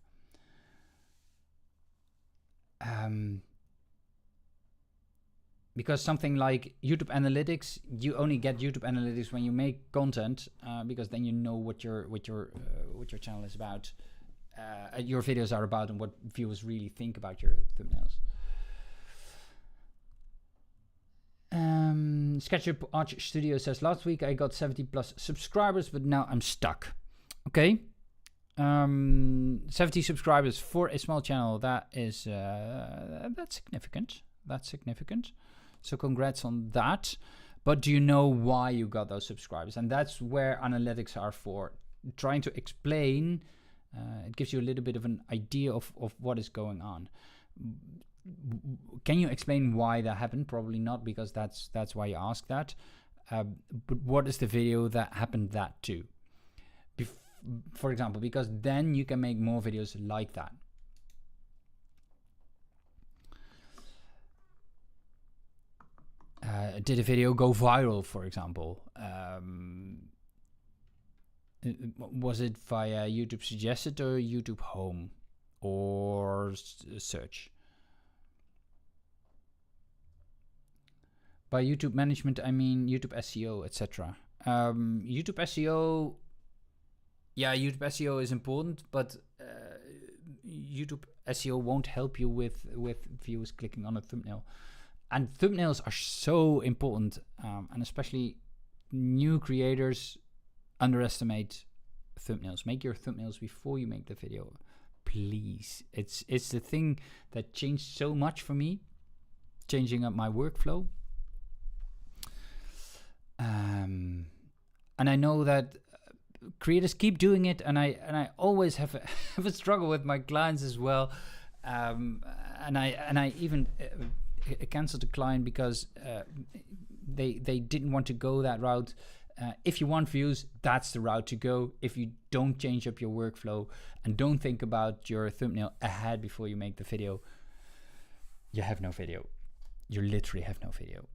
Because something like YouTube analytics, you only get YouTube analytics when you make content, because then you know what your channel is about, your videos are about, and what viewers really think about your thumbnails. SketchUp Arch Studio says, last week I got 70 plus subscribers, but now I'm stuck. Okay. 70 subscribers for a small channel, that is that's significant. That's significant. So congrats on that. But do you know why you got those subscribers? And that's where analytics are for. Trying to explain, it gives you a little bit of an idea of what is going on. Can you explain why that happened? Probably not, because that's why you ask that. But what is the video that happened that to? For example, because then you can make more videos like that. Did a video go viral, for example? Was it via YouTube suggested or YouTube home or search? By YouTube management, I mean YouTube SEO, etc. YouTube SEO, yeah, YouTube SEO is important, but YouTube SEO won't help you with viewers clicking on a thumbnail. And thumbnails are so important, and especially new creators underestimate thumbnails. Make your thumbnails before you make the video, please. It's the thing that changed so much for me, changing up my workflow. And I know that creators keep doing it, and I always have a struggle with my clients as well. And I even cancelled a client because they didn't want to go that route. If you want views, that's the route to go. If you don't change up your workflow and don't think about your thumbnail ahead before you make the video, you have no video. You literally have no video.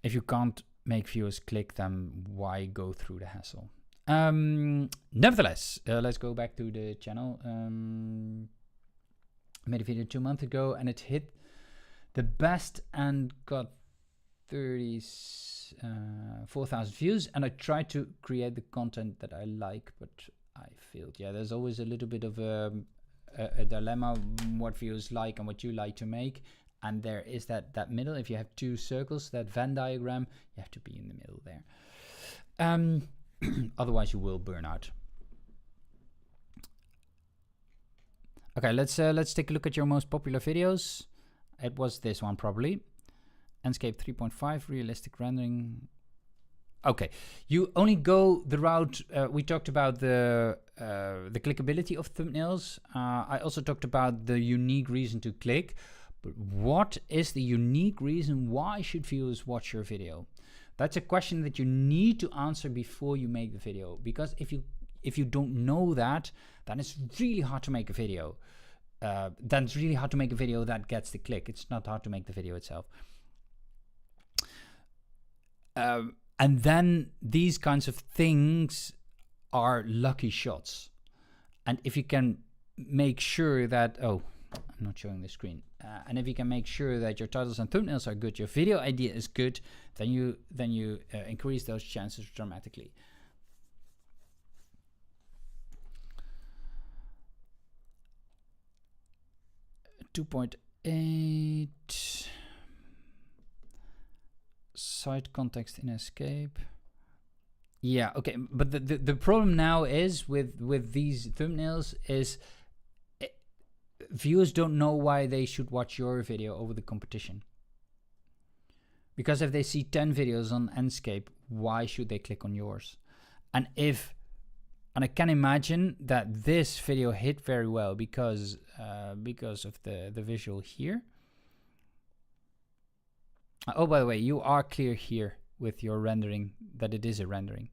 If you can't make viewers click, then why go through the hassle? Nevertheless, let's go back to the channel. Made a video 2 months ago and it hit the best and got 4,000 views, and I tried to create the content that I like, but I failed. Yeah, there's always a little bit of a dilemma, what viewers like and what you like to make. And there is that middle. If you have two circles, that Venn diagram, you have to be in the middle there. Otherwise you will burn out. Okay, let's take a look at your most popular videos. It was this one probably. Enscape 3.5, realistic rendering. Okay, you only go the route, we talked about the clickability of thumbnails. I also talked about the unique reason to click. But what is the unique reason why should viewers watch your video? That's a question that you need to answer before you make the video. Because if you don't know that, then it's really hard to make a video. Then it's really hard to make a video that gets the click. It's not hard to make the video itself. And then these kinds of things are lucky shots. And if you can make sure that, oh, I'm not showing the screen. And if you can make sure that your titles and thumbnails are good, your video idea is good, then you increase those chances dramatically. .8 site context in Escape. Yeah, okay, but the problem now is with these thumbnails is viewers don't know why they should watch your video over the competition. Because if they see 10 videos on Enscape, why should they click on yours? And I can imagine that this video hit very well because of the visual here. Oh, by the way, you are clear here with your rendering that it is a rendering.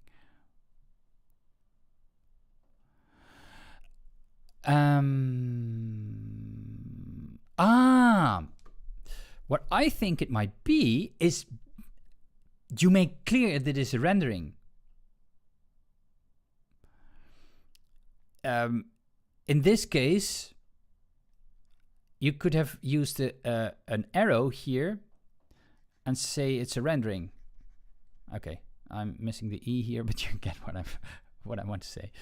What I think it might be is you make clear that it is a rendering. In this case, you could have used an arrow here and say it's a rendering. Okay, I'm missing the E here, but you get what I want to say.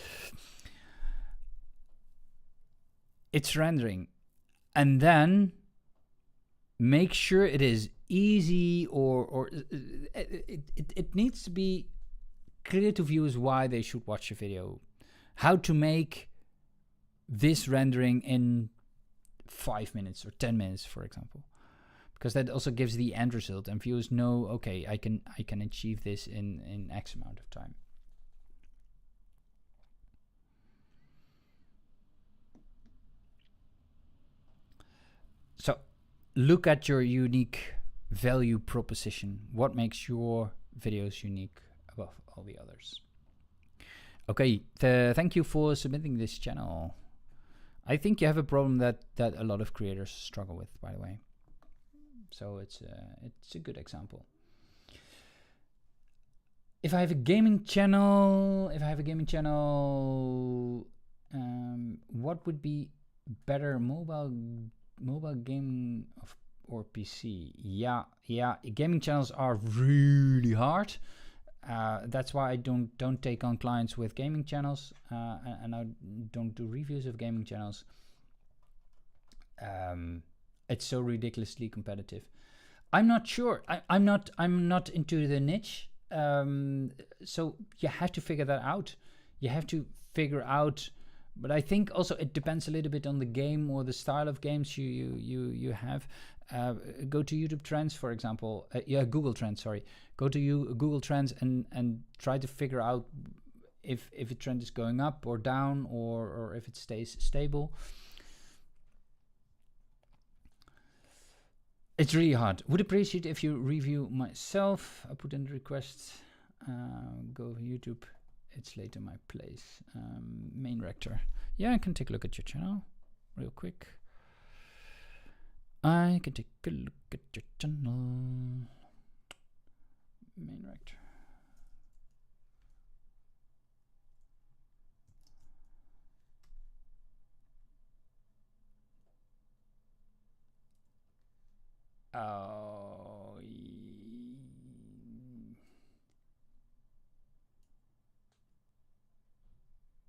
It's rendering, and then make sure it is easy, or it needs to be clear to viewers why they should watch a video. How to make this rendering in 5 minutes or 10 minutes, for example, because that also gives the end result, and viewers know, okay, I can achieve this in X amount of time. So look at your unique value proposition. What makes your videos unique above all the others? Okay, thank you for submitting this channel. I think you have a problem that a lot of creators struggle with, by the way. So it's a good example. If I have a gaming channel, what would be better, mobile gaming or PC? Yeah, gaming channels are really hard. That's why I don't take on clients with gaming channels, and I don't do reviews of gaming channels. It's so ridiculously competitive. I'm not sure. I'm not into the niche. So you have to figure that out. You have to figure out. But I think also it depends a little bit on the game or the style of games you have. Go to YouTube Trends, for example. Google Trends, sorry. Go to Google Trends and try to figure out if a trend is going up or down, or if it stays stable. It's really hard. Would appreciate if you review myself. I put in the request. Go YouTube. It's later my place. Main rector. Yeah, I can take a look at your channel real quick. I can take a look at your channel. Main rector. Oh,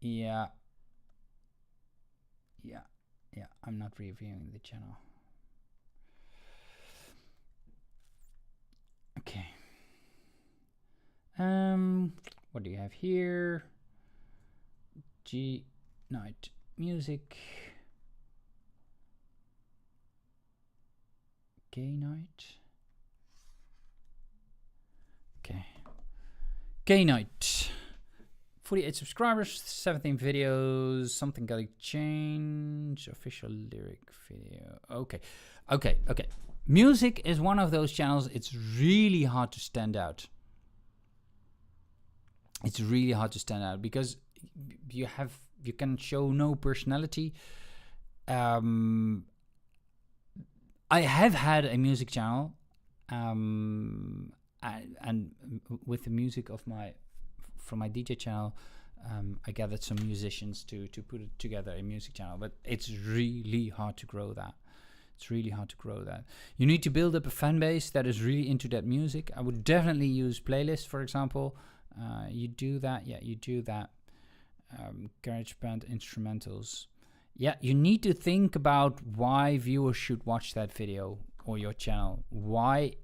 yeah. I'm not reviewing the channel. Okay. What do you have here? G Night Music. Gay Night. Okay. Gay Night. 48 subscribers, 17 videos, something gotta change, official lyric video. Okay. Music is one of those channels, it's really hard to stand out. It's really hard to stand out because you can show no personality. I have had a music channel, and with the music of from my DJ channel, I gathered some musicians to put it together, a music channel, but it's really hard to grow that. You need to build up a fan base that is really into that music. I would definitely use playlists, for example. You do that. GarageBand instrumentals. Yeah, you need to think about why viewers should watch that video or your channel. Why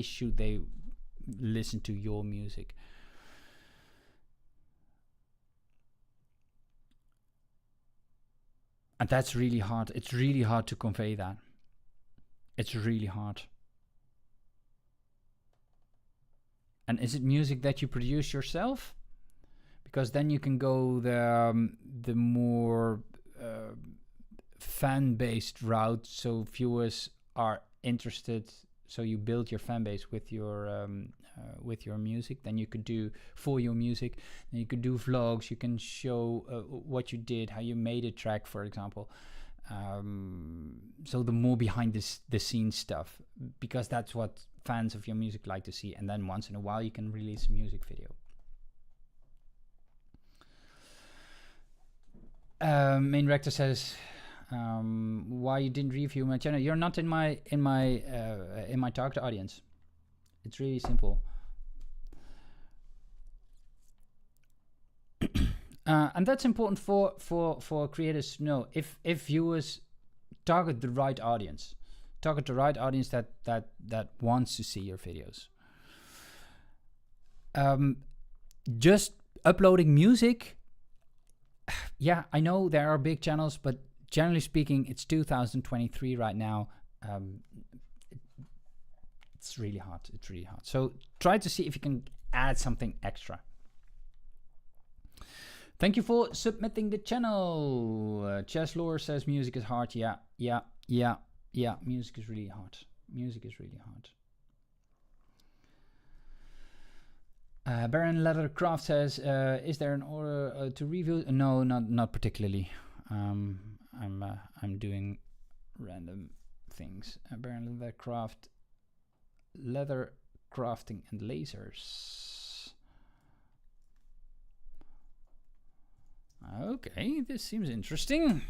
should they listen to your music? And that's really hard. It's really hard to convey that. It's really hard. And is it music that you produce yourself? Because then you can go the more fan-based route, so viewers are interested. So you build your fan base with your music. Then you could do for your music. Then you could do vlogs. You can show what you did, how you made a track, for example. So the more behind the scenes stuff, because that's what fans of your music like to see. And then once in a while you can release a music video. Main Rector says, why you didn't review my channel? You're not in my target audience. It's really simple. And that's important for creators to know. If viewers target the right audience, that wants to see your videos. Just uploading music. Yeah, I know there are big channels, but generally speaking, it's 2023 right now. It's really hard. It's really hard. So try to see if you can add something extra. Thank you for submitting the channel. Chess Lore says music is hard. Yeah. Music is really hard. Baron Leathercraft says, is there an order to review? No, not particularly. I'm doing random things. Baron Leathercraft, leather crafting and lasers. Okay, this seems interesting.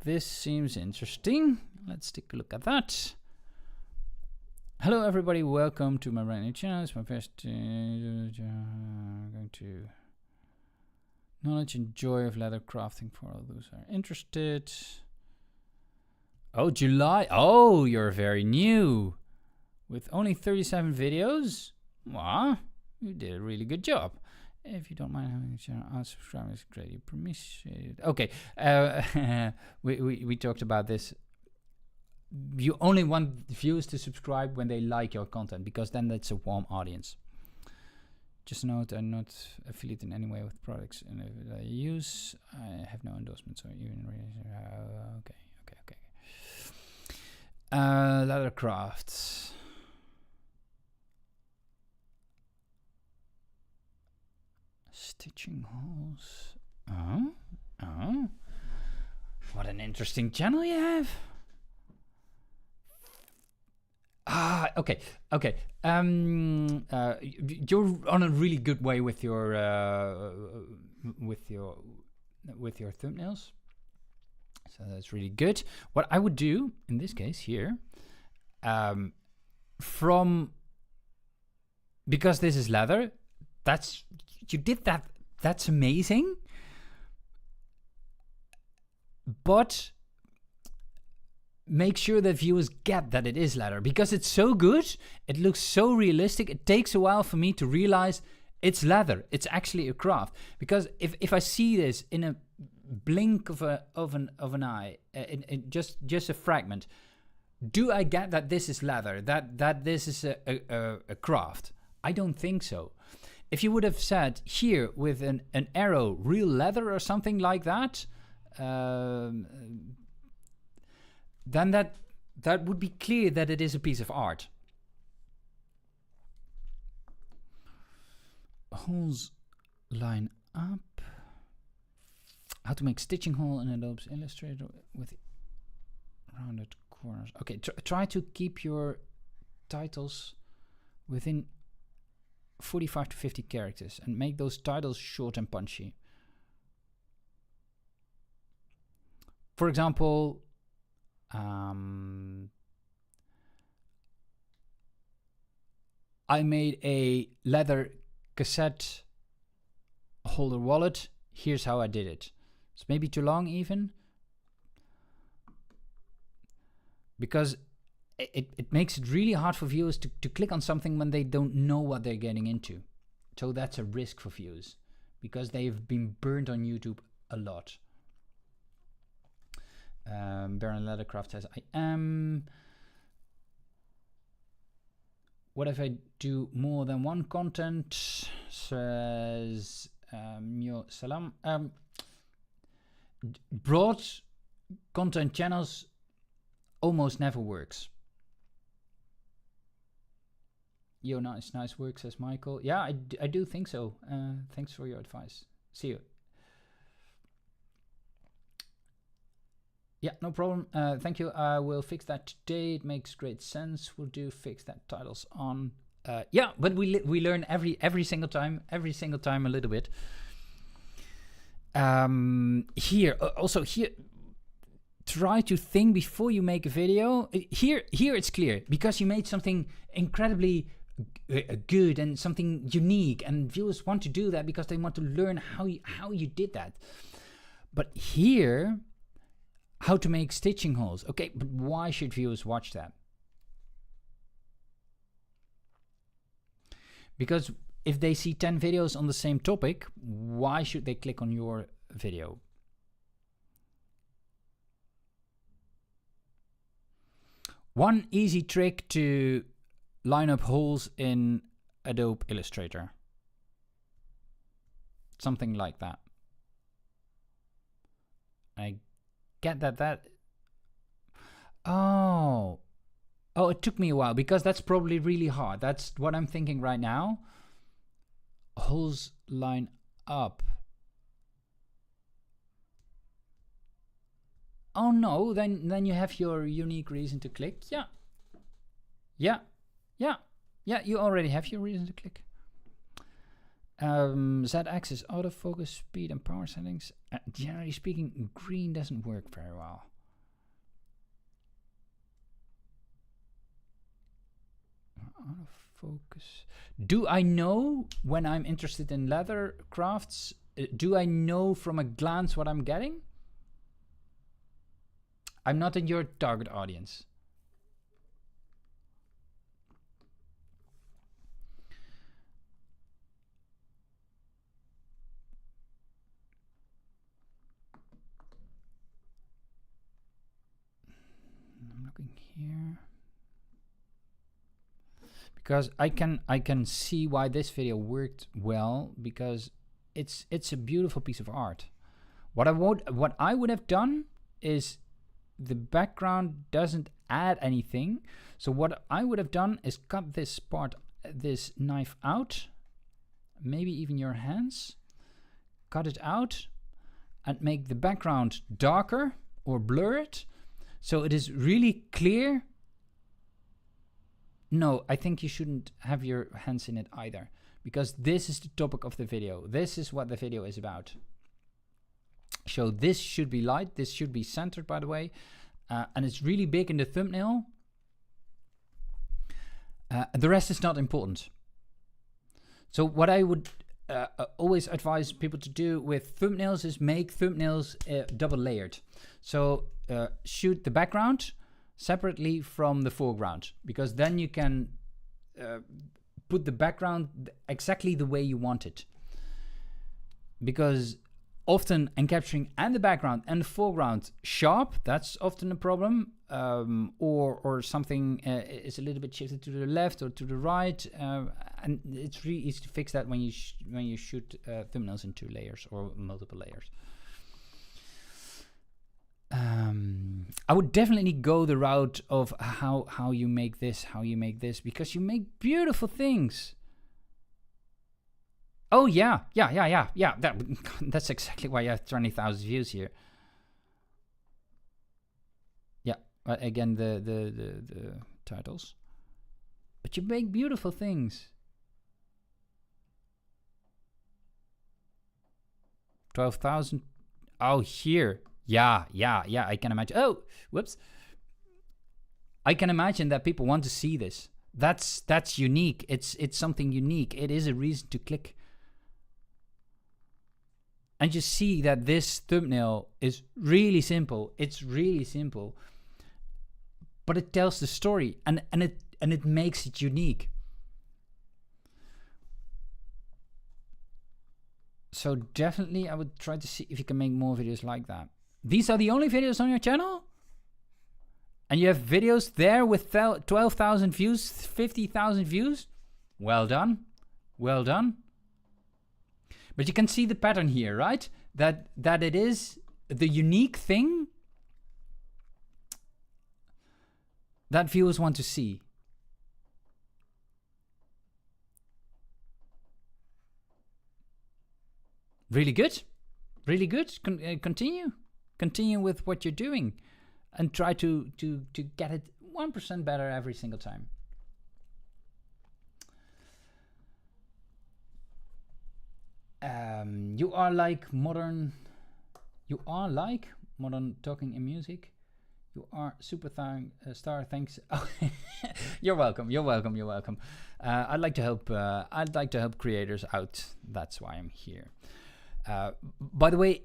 Let's take a look at that. Hello everybody, welcome to my brand new channel. It's my first going to knowledge and joy of leather crafting for all those who are interested. Oh, July. Oh, you're very new. With only 37 videos? Wow, you did a really good job. If you don't mind having a channel, unsubscribe is greatly appreciated. Okay, we talked about this. You only want viewers to subscribe when they like your content, because then that's a warm audience. Just note, I'm not affiliated in any way with products and I use. I have no endorsements or even. Okay. Leather crafts. Stitching holes. Oh. What an interesting channel you have. Okay. You're on a really good way with your thumbnails, so that's really good. What I would do in this case here, because this is leather, that's amazing. But make sure that viewers get that it is leather, because it's so good, it looks so realistic. It takes a while for me to realize it's leather. It's actually a craft. Because if I see this in a blink of an eye, in just a fragment, do I get that this is leather? That this is a craft? I don't think so. If you would have said here with an arrow, real leather or something like that, then that would be clear that it is a piece of art. Holes line up. How to make stitching hole in Adobe Illustrator with rounded corners. Okay, try to keep your titles within 45 to 50 characters and make those titles short and punchy. For example, I made a leather cassette holder wallet. Here's how I did it. It's maybe too long even, because it makes it really hard for viewers to click on something when they don't know what they're getting into. So that's a risk for viewers, because they've been burned on YouTube a lot. Baron Leathercraft says, I am. What if I do more than one content? Says Myo Salam. Broad content channels almost never works. Yo, nice work, says Michael. Yeah, I do think so. Thanks for your advice. See you. Yeah, no problem. Thank you. I will fix that today. It makes great sense. We'll do fix that titles on. Yeah, but we learn every single time a little bit. Here also here, try to think before you make a video. Here it's clear because you made something incredibly good and something unique, and viewers want to do that because they want to learn how you did that. But here, how to make stitching holes. Okay, but why should viewers watch that? Because if they see 10 videos on the same topic, why should they click on your video? One easy trick to line up holes in Adobe Illustrator. Something like that. I get that. Oh, it took me a while because that's probably really hard. That's what I'm thinking right now. Holes line up. Oh no, then you have your unique reason to click. Yeah, you already have your reason to click. Z-axis, autofocus, speed and power settings. Generally speaking, green doesn't work very well. Autofocus. Do I know when I'm interested in leather crafts? Do I know from a glance what I'm getting? I'm not in your target audience. I'm looking here. Because I can see why this video worked well, because it's a beautiful piece of art. What I would have done is the background doesn't add anything. So what I would have done is cut this knife out, maybe even your hands, cut it out and make the background darker or blur it so it is really clear. No, I think you shouldn't have your hands in it either, because this is the topic of the video. This is what the video is about. So this should be light. This should be centered, by the way. And it's really big in the thumbnail. The rest is not important. So what I would always advise people to do with thumbnails is make thumbnails double layered. So shoot the background separately from the foreground, because then you can put the background exactly the way you want it. Because often encapturing and the background and the foreground sharp, that's often a problem, or something is a little bit shifted to the left or to the right, and it's really easy to fix that when you shoot thumbnails in 2 layers or multiple layers. I would definitely go the route of how you make this, because you make beautiful things. Oh yeah. That's exactly why you have 20,000 views here. Yeah, again the titles, but you make beautiful things. 12,000. Oh, here. Yeah, I can imagine. Oh, whoops. I can imagine that people want to see this. That's unique. It's something unique. It is a reason to click. And you see that this thumbnail is really simple. It's really simple. But it tells the story, and it makes it unique. So definitely I would try to see if you can make more videos like that. These are the only videos on your channel? And you have videos there with 12,000 views, 50,000 views. Well done. Well done. But you can see the pattern here, right? That it is the unique thing that viewers want to see. Really good. Really good. Continue with what you're doing. And try to get it 1% better every single time. You are like modern talking in music. You are super star. Thanks. Oh, you're welcome. You're welcome. You're welcome. I'd like to help. I'd like to help creators out. That's why I'm here. By the way,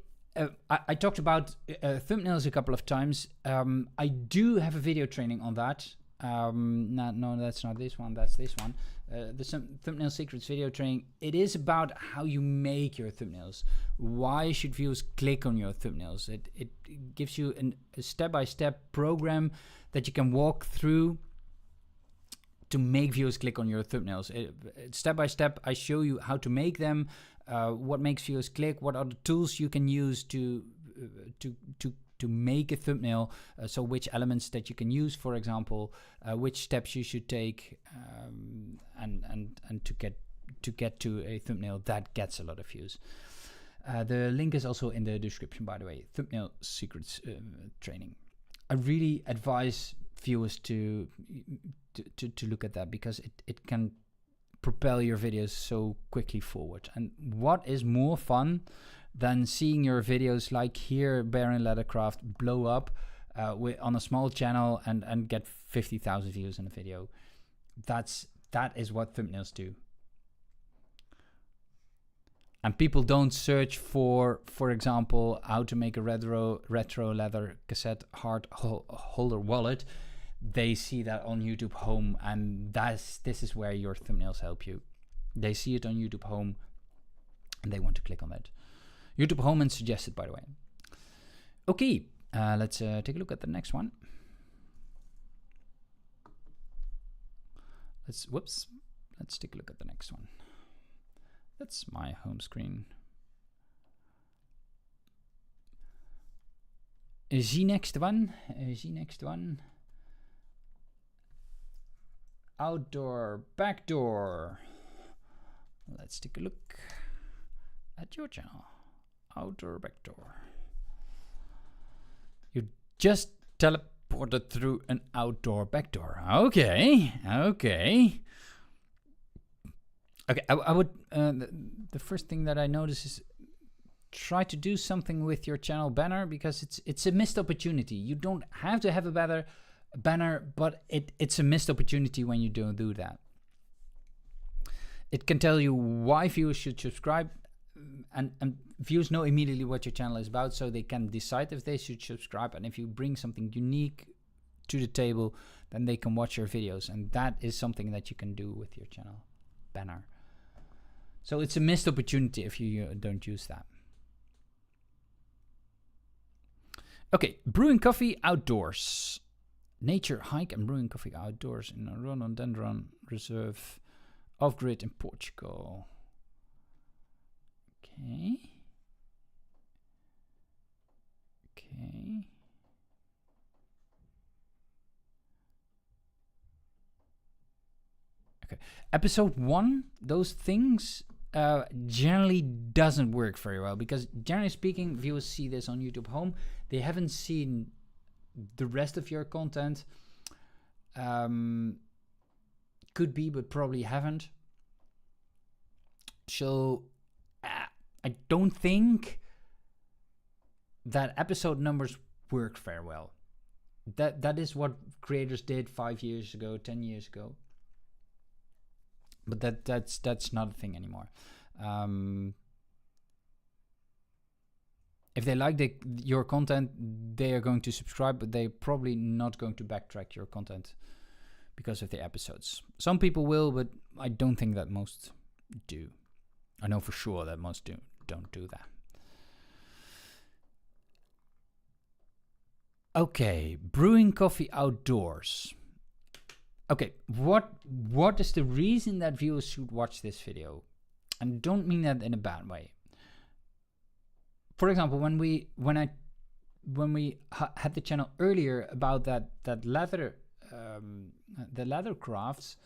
I talked about thumbnails a couple of times. I do have a video training on that. No, that's not this one. That's this one. The thumbnail secrets video training. It is about how you make your thumbnails. Why should viewers click on your thumbnails? It gives you a step-by-step program that you can walk through to make viewers click on your thumbnails. Step by step, I show you how to make them. What makes viewers click? What are the tools you can use to make a thumbnail? So which elements that you can use, for example, which steps you should take, and to get to a thumbnail that gets a lot of views. The link is also in the description, by the way. Thumbnail secrets training. I really advise viewers to look at that, because it can propel your videos so quickly forward. And what is more fun than seeing your videos like here, Baron Leathercraft, blow up on a small channel and get 50,000 views in a video? That is what thumbnails do. And people don't search for example, how to make a retro leather cassette heart holder wallet. They see that on YouTube Home, and this is where your thumbnails help you. They see it on YouTube Home, and they want to click on that. YouTube Home and suggested, by the way. Okay, let's take a look at the next one. Let's take a look at the next one. That's my home screen. The next one. Outdoor backdoor. Let's take a look at your channel. Outdoor backdoor. You just teleported through an outdoor backdoor. Okay. I would. The first thing that I notice is try to do something with your channel banner, because it's a missed opportunity. You don't have to have a banner, but it's a missed opportunity when you don't do that. It can tell you why viewers should subscribe, and viewers know immediately what your channel is about, so they can decide if they should subscribe. And if you bring something unique to the table, then they can watch your videos, and that is something that you can do with your channel banner. So it's a missed opportunity if you don't use that. Okay, brewing coffee outdoors. Nature hike and brewing coffee outdoors in a rhododendron reserve off-grid in Portugal. Okay. Episode 1, those things generally doesn't work very well, because generally speaking, viewers see this on YouTube Home. They haven't seen the rest of your content. Could be, but probably haven't. So I don't think that episode numbers work very well. That is what creators did 5 years ago, 10 years ago. But that's not a thing anymore. If they like your content, they are going to subscribe, but they're probably not going to backtrack your content because of the episodes. Some people will, but I don't think that most do. I know for sure that most don't do that. Okay, brewing coffee outdoors. Okay, what is the reason that viewers should watch this video? And don't mean that in a bad way. For example, when we had the channel earlier about that leather, the leather crafts,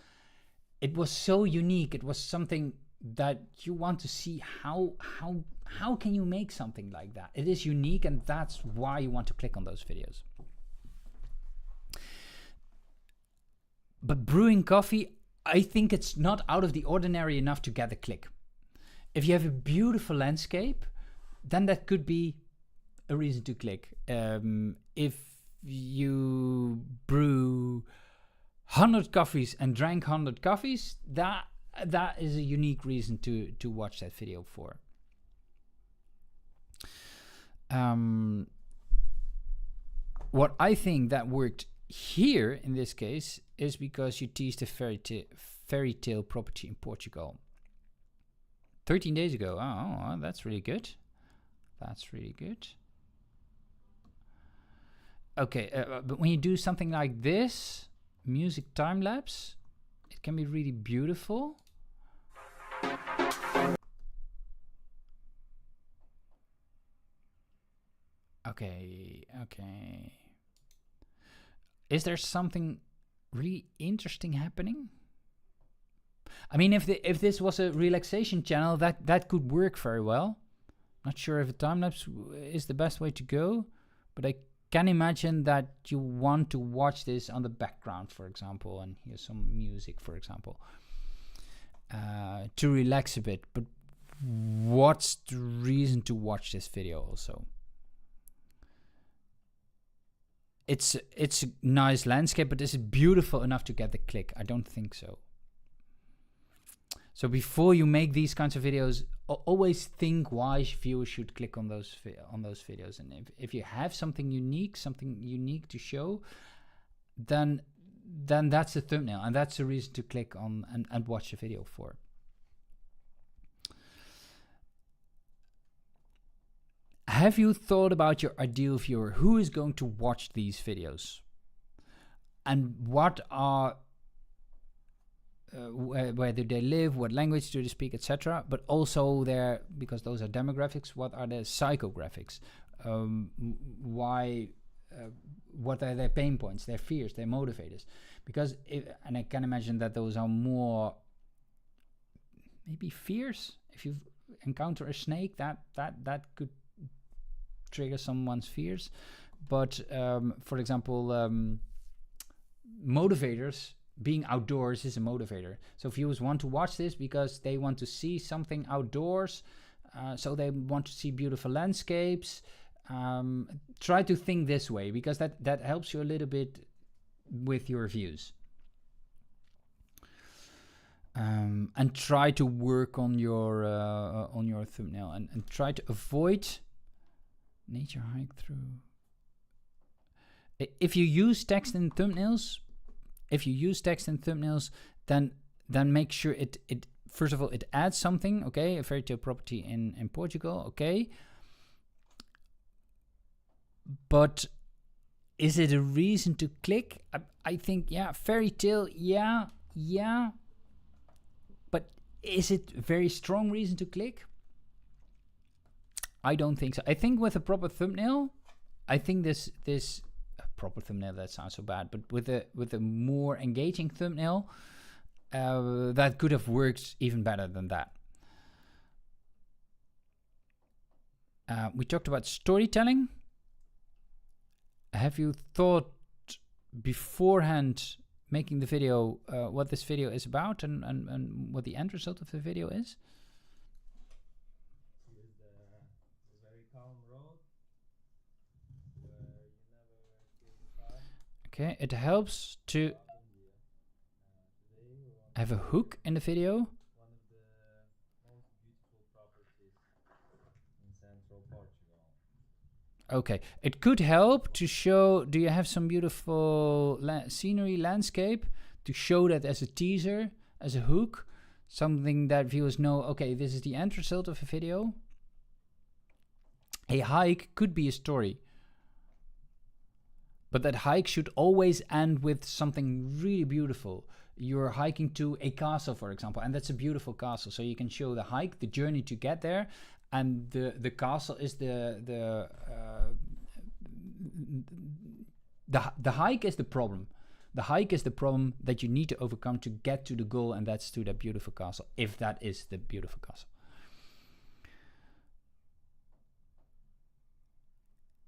it was so unique. It was something that you want to see how can you make something like that. It is unique, and that's why you want to click on those videos. But brewing coffee, I think it's not out of the ordinary enough to get a click. If you have a beautiful landscape, then that could be a reason to click. If you brew 100 coffees and drank 100 coffees, that is a unique reason to watch that video for. What I think that worked here in this case is because you teased a fairy tale property in Portugal 13 days ago. Oh, that's really good. That's really good. Okay, but when you do something like this, music time lapse, it can be really beautiful. Okay. Is there something really interesting happening? I mean, if this was a relaxation channel, that could work very well. Not sure if a time lapse is the best way to go, but I can imagine that you want to watch this on the background, for example, and hear some music, for example, to relax a bit. But what's the reason to watch this video also? It's a nice landscape, but is it beautiful enough to get the click? I don't think so. So before you make these kinds of videos, always think why viewers should click on those videos. And if you have something unique to show, then that's the thumbnail, and that's the reason to click on and watch the video for. Have you thought about your ideal viewer? Who is going to watch these videos? And what are, where do they live? What language do they speak, etc.? But also because those are demographics, what are their psychographics? What are their pain points, their fears, their motivators? Because, and I can imagine that those are more maybe fears. If you encounter a snake, that could trigger someone's fears. But for example, motivators, being outdoors is a motivator. So viewers want to watch this because they want to see something outdoors, so they want to see beautiful landscapes. Try to think this way, because that helps you a little bit with your views. And try to work on your thumbnail, and try to avoid nature hike through. If you use text in thumbnails, then make sure it first of all it adds something. Okay, a fairy tale property in Portugal. Okay, but is it a reason to click? I think fairy tale. Yeah. But is it a very strong reason to click? I don't think so. I think with a proper thumbnail, this proper thumbnail, that sounds so bad, but with a more engaging thumbnail, that could have worked even better than that. We talked about storytelling. Have you thought beforehand, making the video, what this video is about and what the end result of the video is? Okay, it helps to have a hook in the video. One of the most beautiful properties in central Portugal. Okay, it could help to show, do you have some beautiful scenery, landscape, to show that as a teaser, as a hook, something that viewers know, okay, this is the end result of a video. A hike could be a story. But that hike should always end with something really beautiful. You're hiking to a castle, for example, and that's a beautiful castle. So you can show the hike, the journey to get there, and the castle is the hike is the problem. The hike is the problem that you need to overcome to get to the goal, and that's to that beautiful castle, if that is the beautiful castle.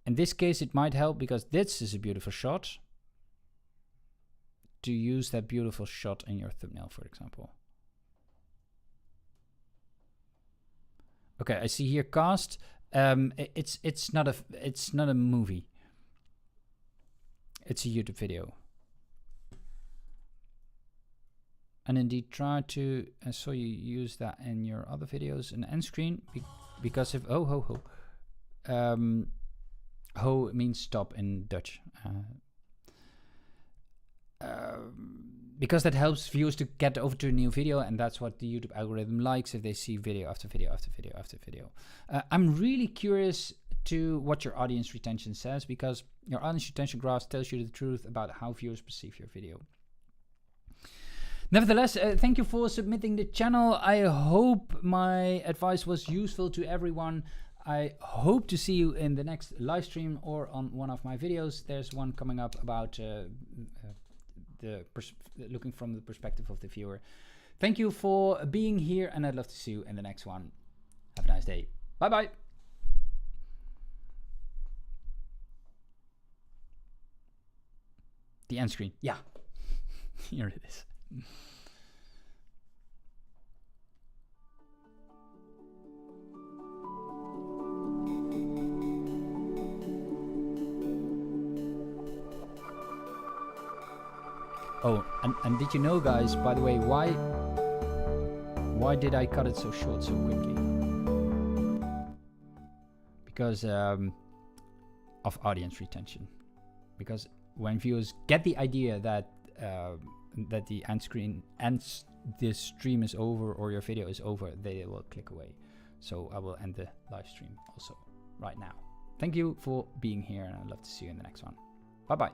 In this case, it might help because this is a beautiful shot. To use that beautiful shot in your thumbnail, for example. Okay, I see here cast. It's not a movie. It's a YouTube video. And indeed, try to. I saw you use that in your other videos. An end screen because if ho means stop in Dutch. Because that helps viewers to get over to a new video, and that's what the YouTube algorithm likes if they see video after video after video after video. I'm really curious to what your audience retention says, because your audience retention graph tells you the truth about how viewers perceive your video. Nevertheless, thank you for submitting the channel. I hope my advice was useful to everyone. I hope to see you in the next live stream or on one of my videos. There's one coming up about looking from the perspective of the viewer. Thank you for being here, and I'd love to see you in the next one. Have a nice day. Bye bye. The end screen. Yeah. Here it is. Oh, and did you know, guys, by the way, why did I cut it so short so quickly? Because of audience retention. Because when viewers get the idea that that the end screen ends, this stream is over or your video is over, they will click away. So I will end the live stream also right now. Thank you for being here, and I'd love to see you in the next one. Bye bye.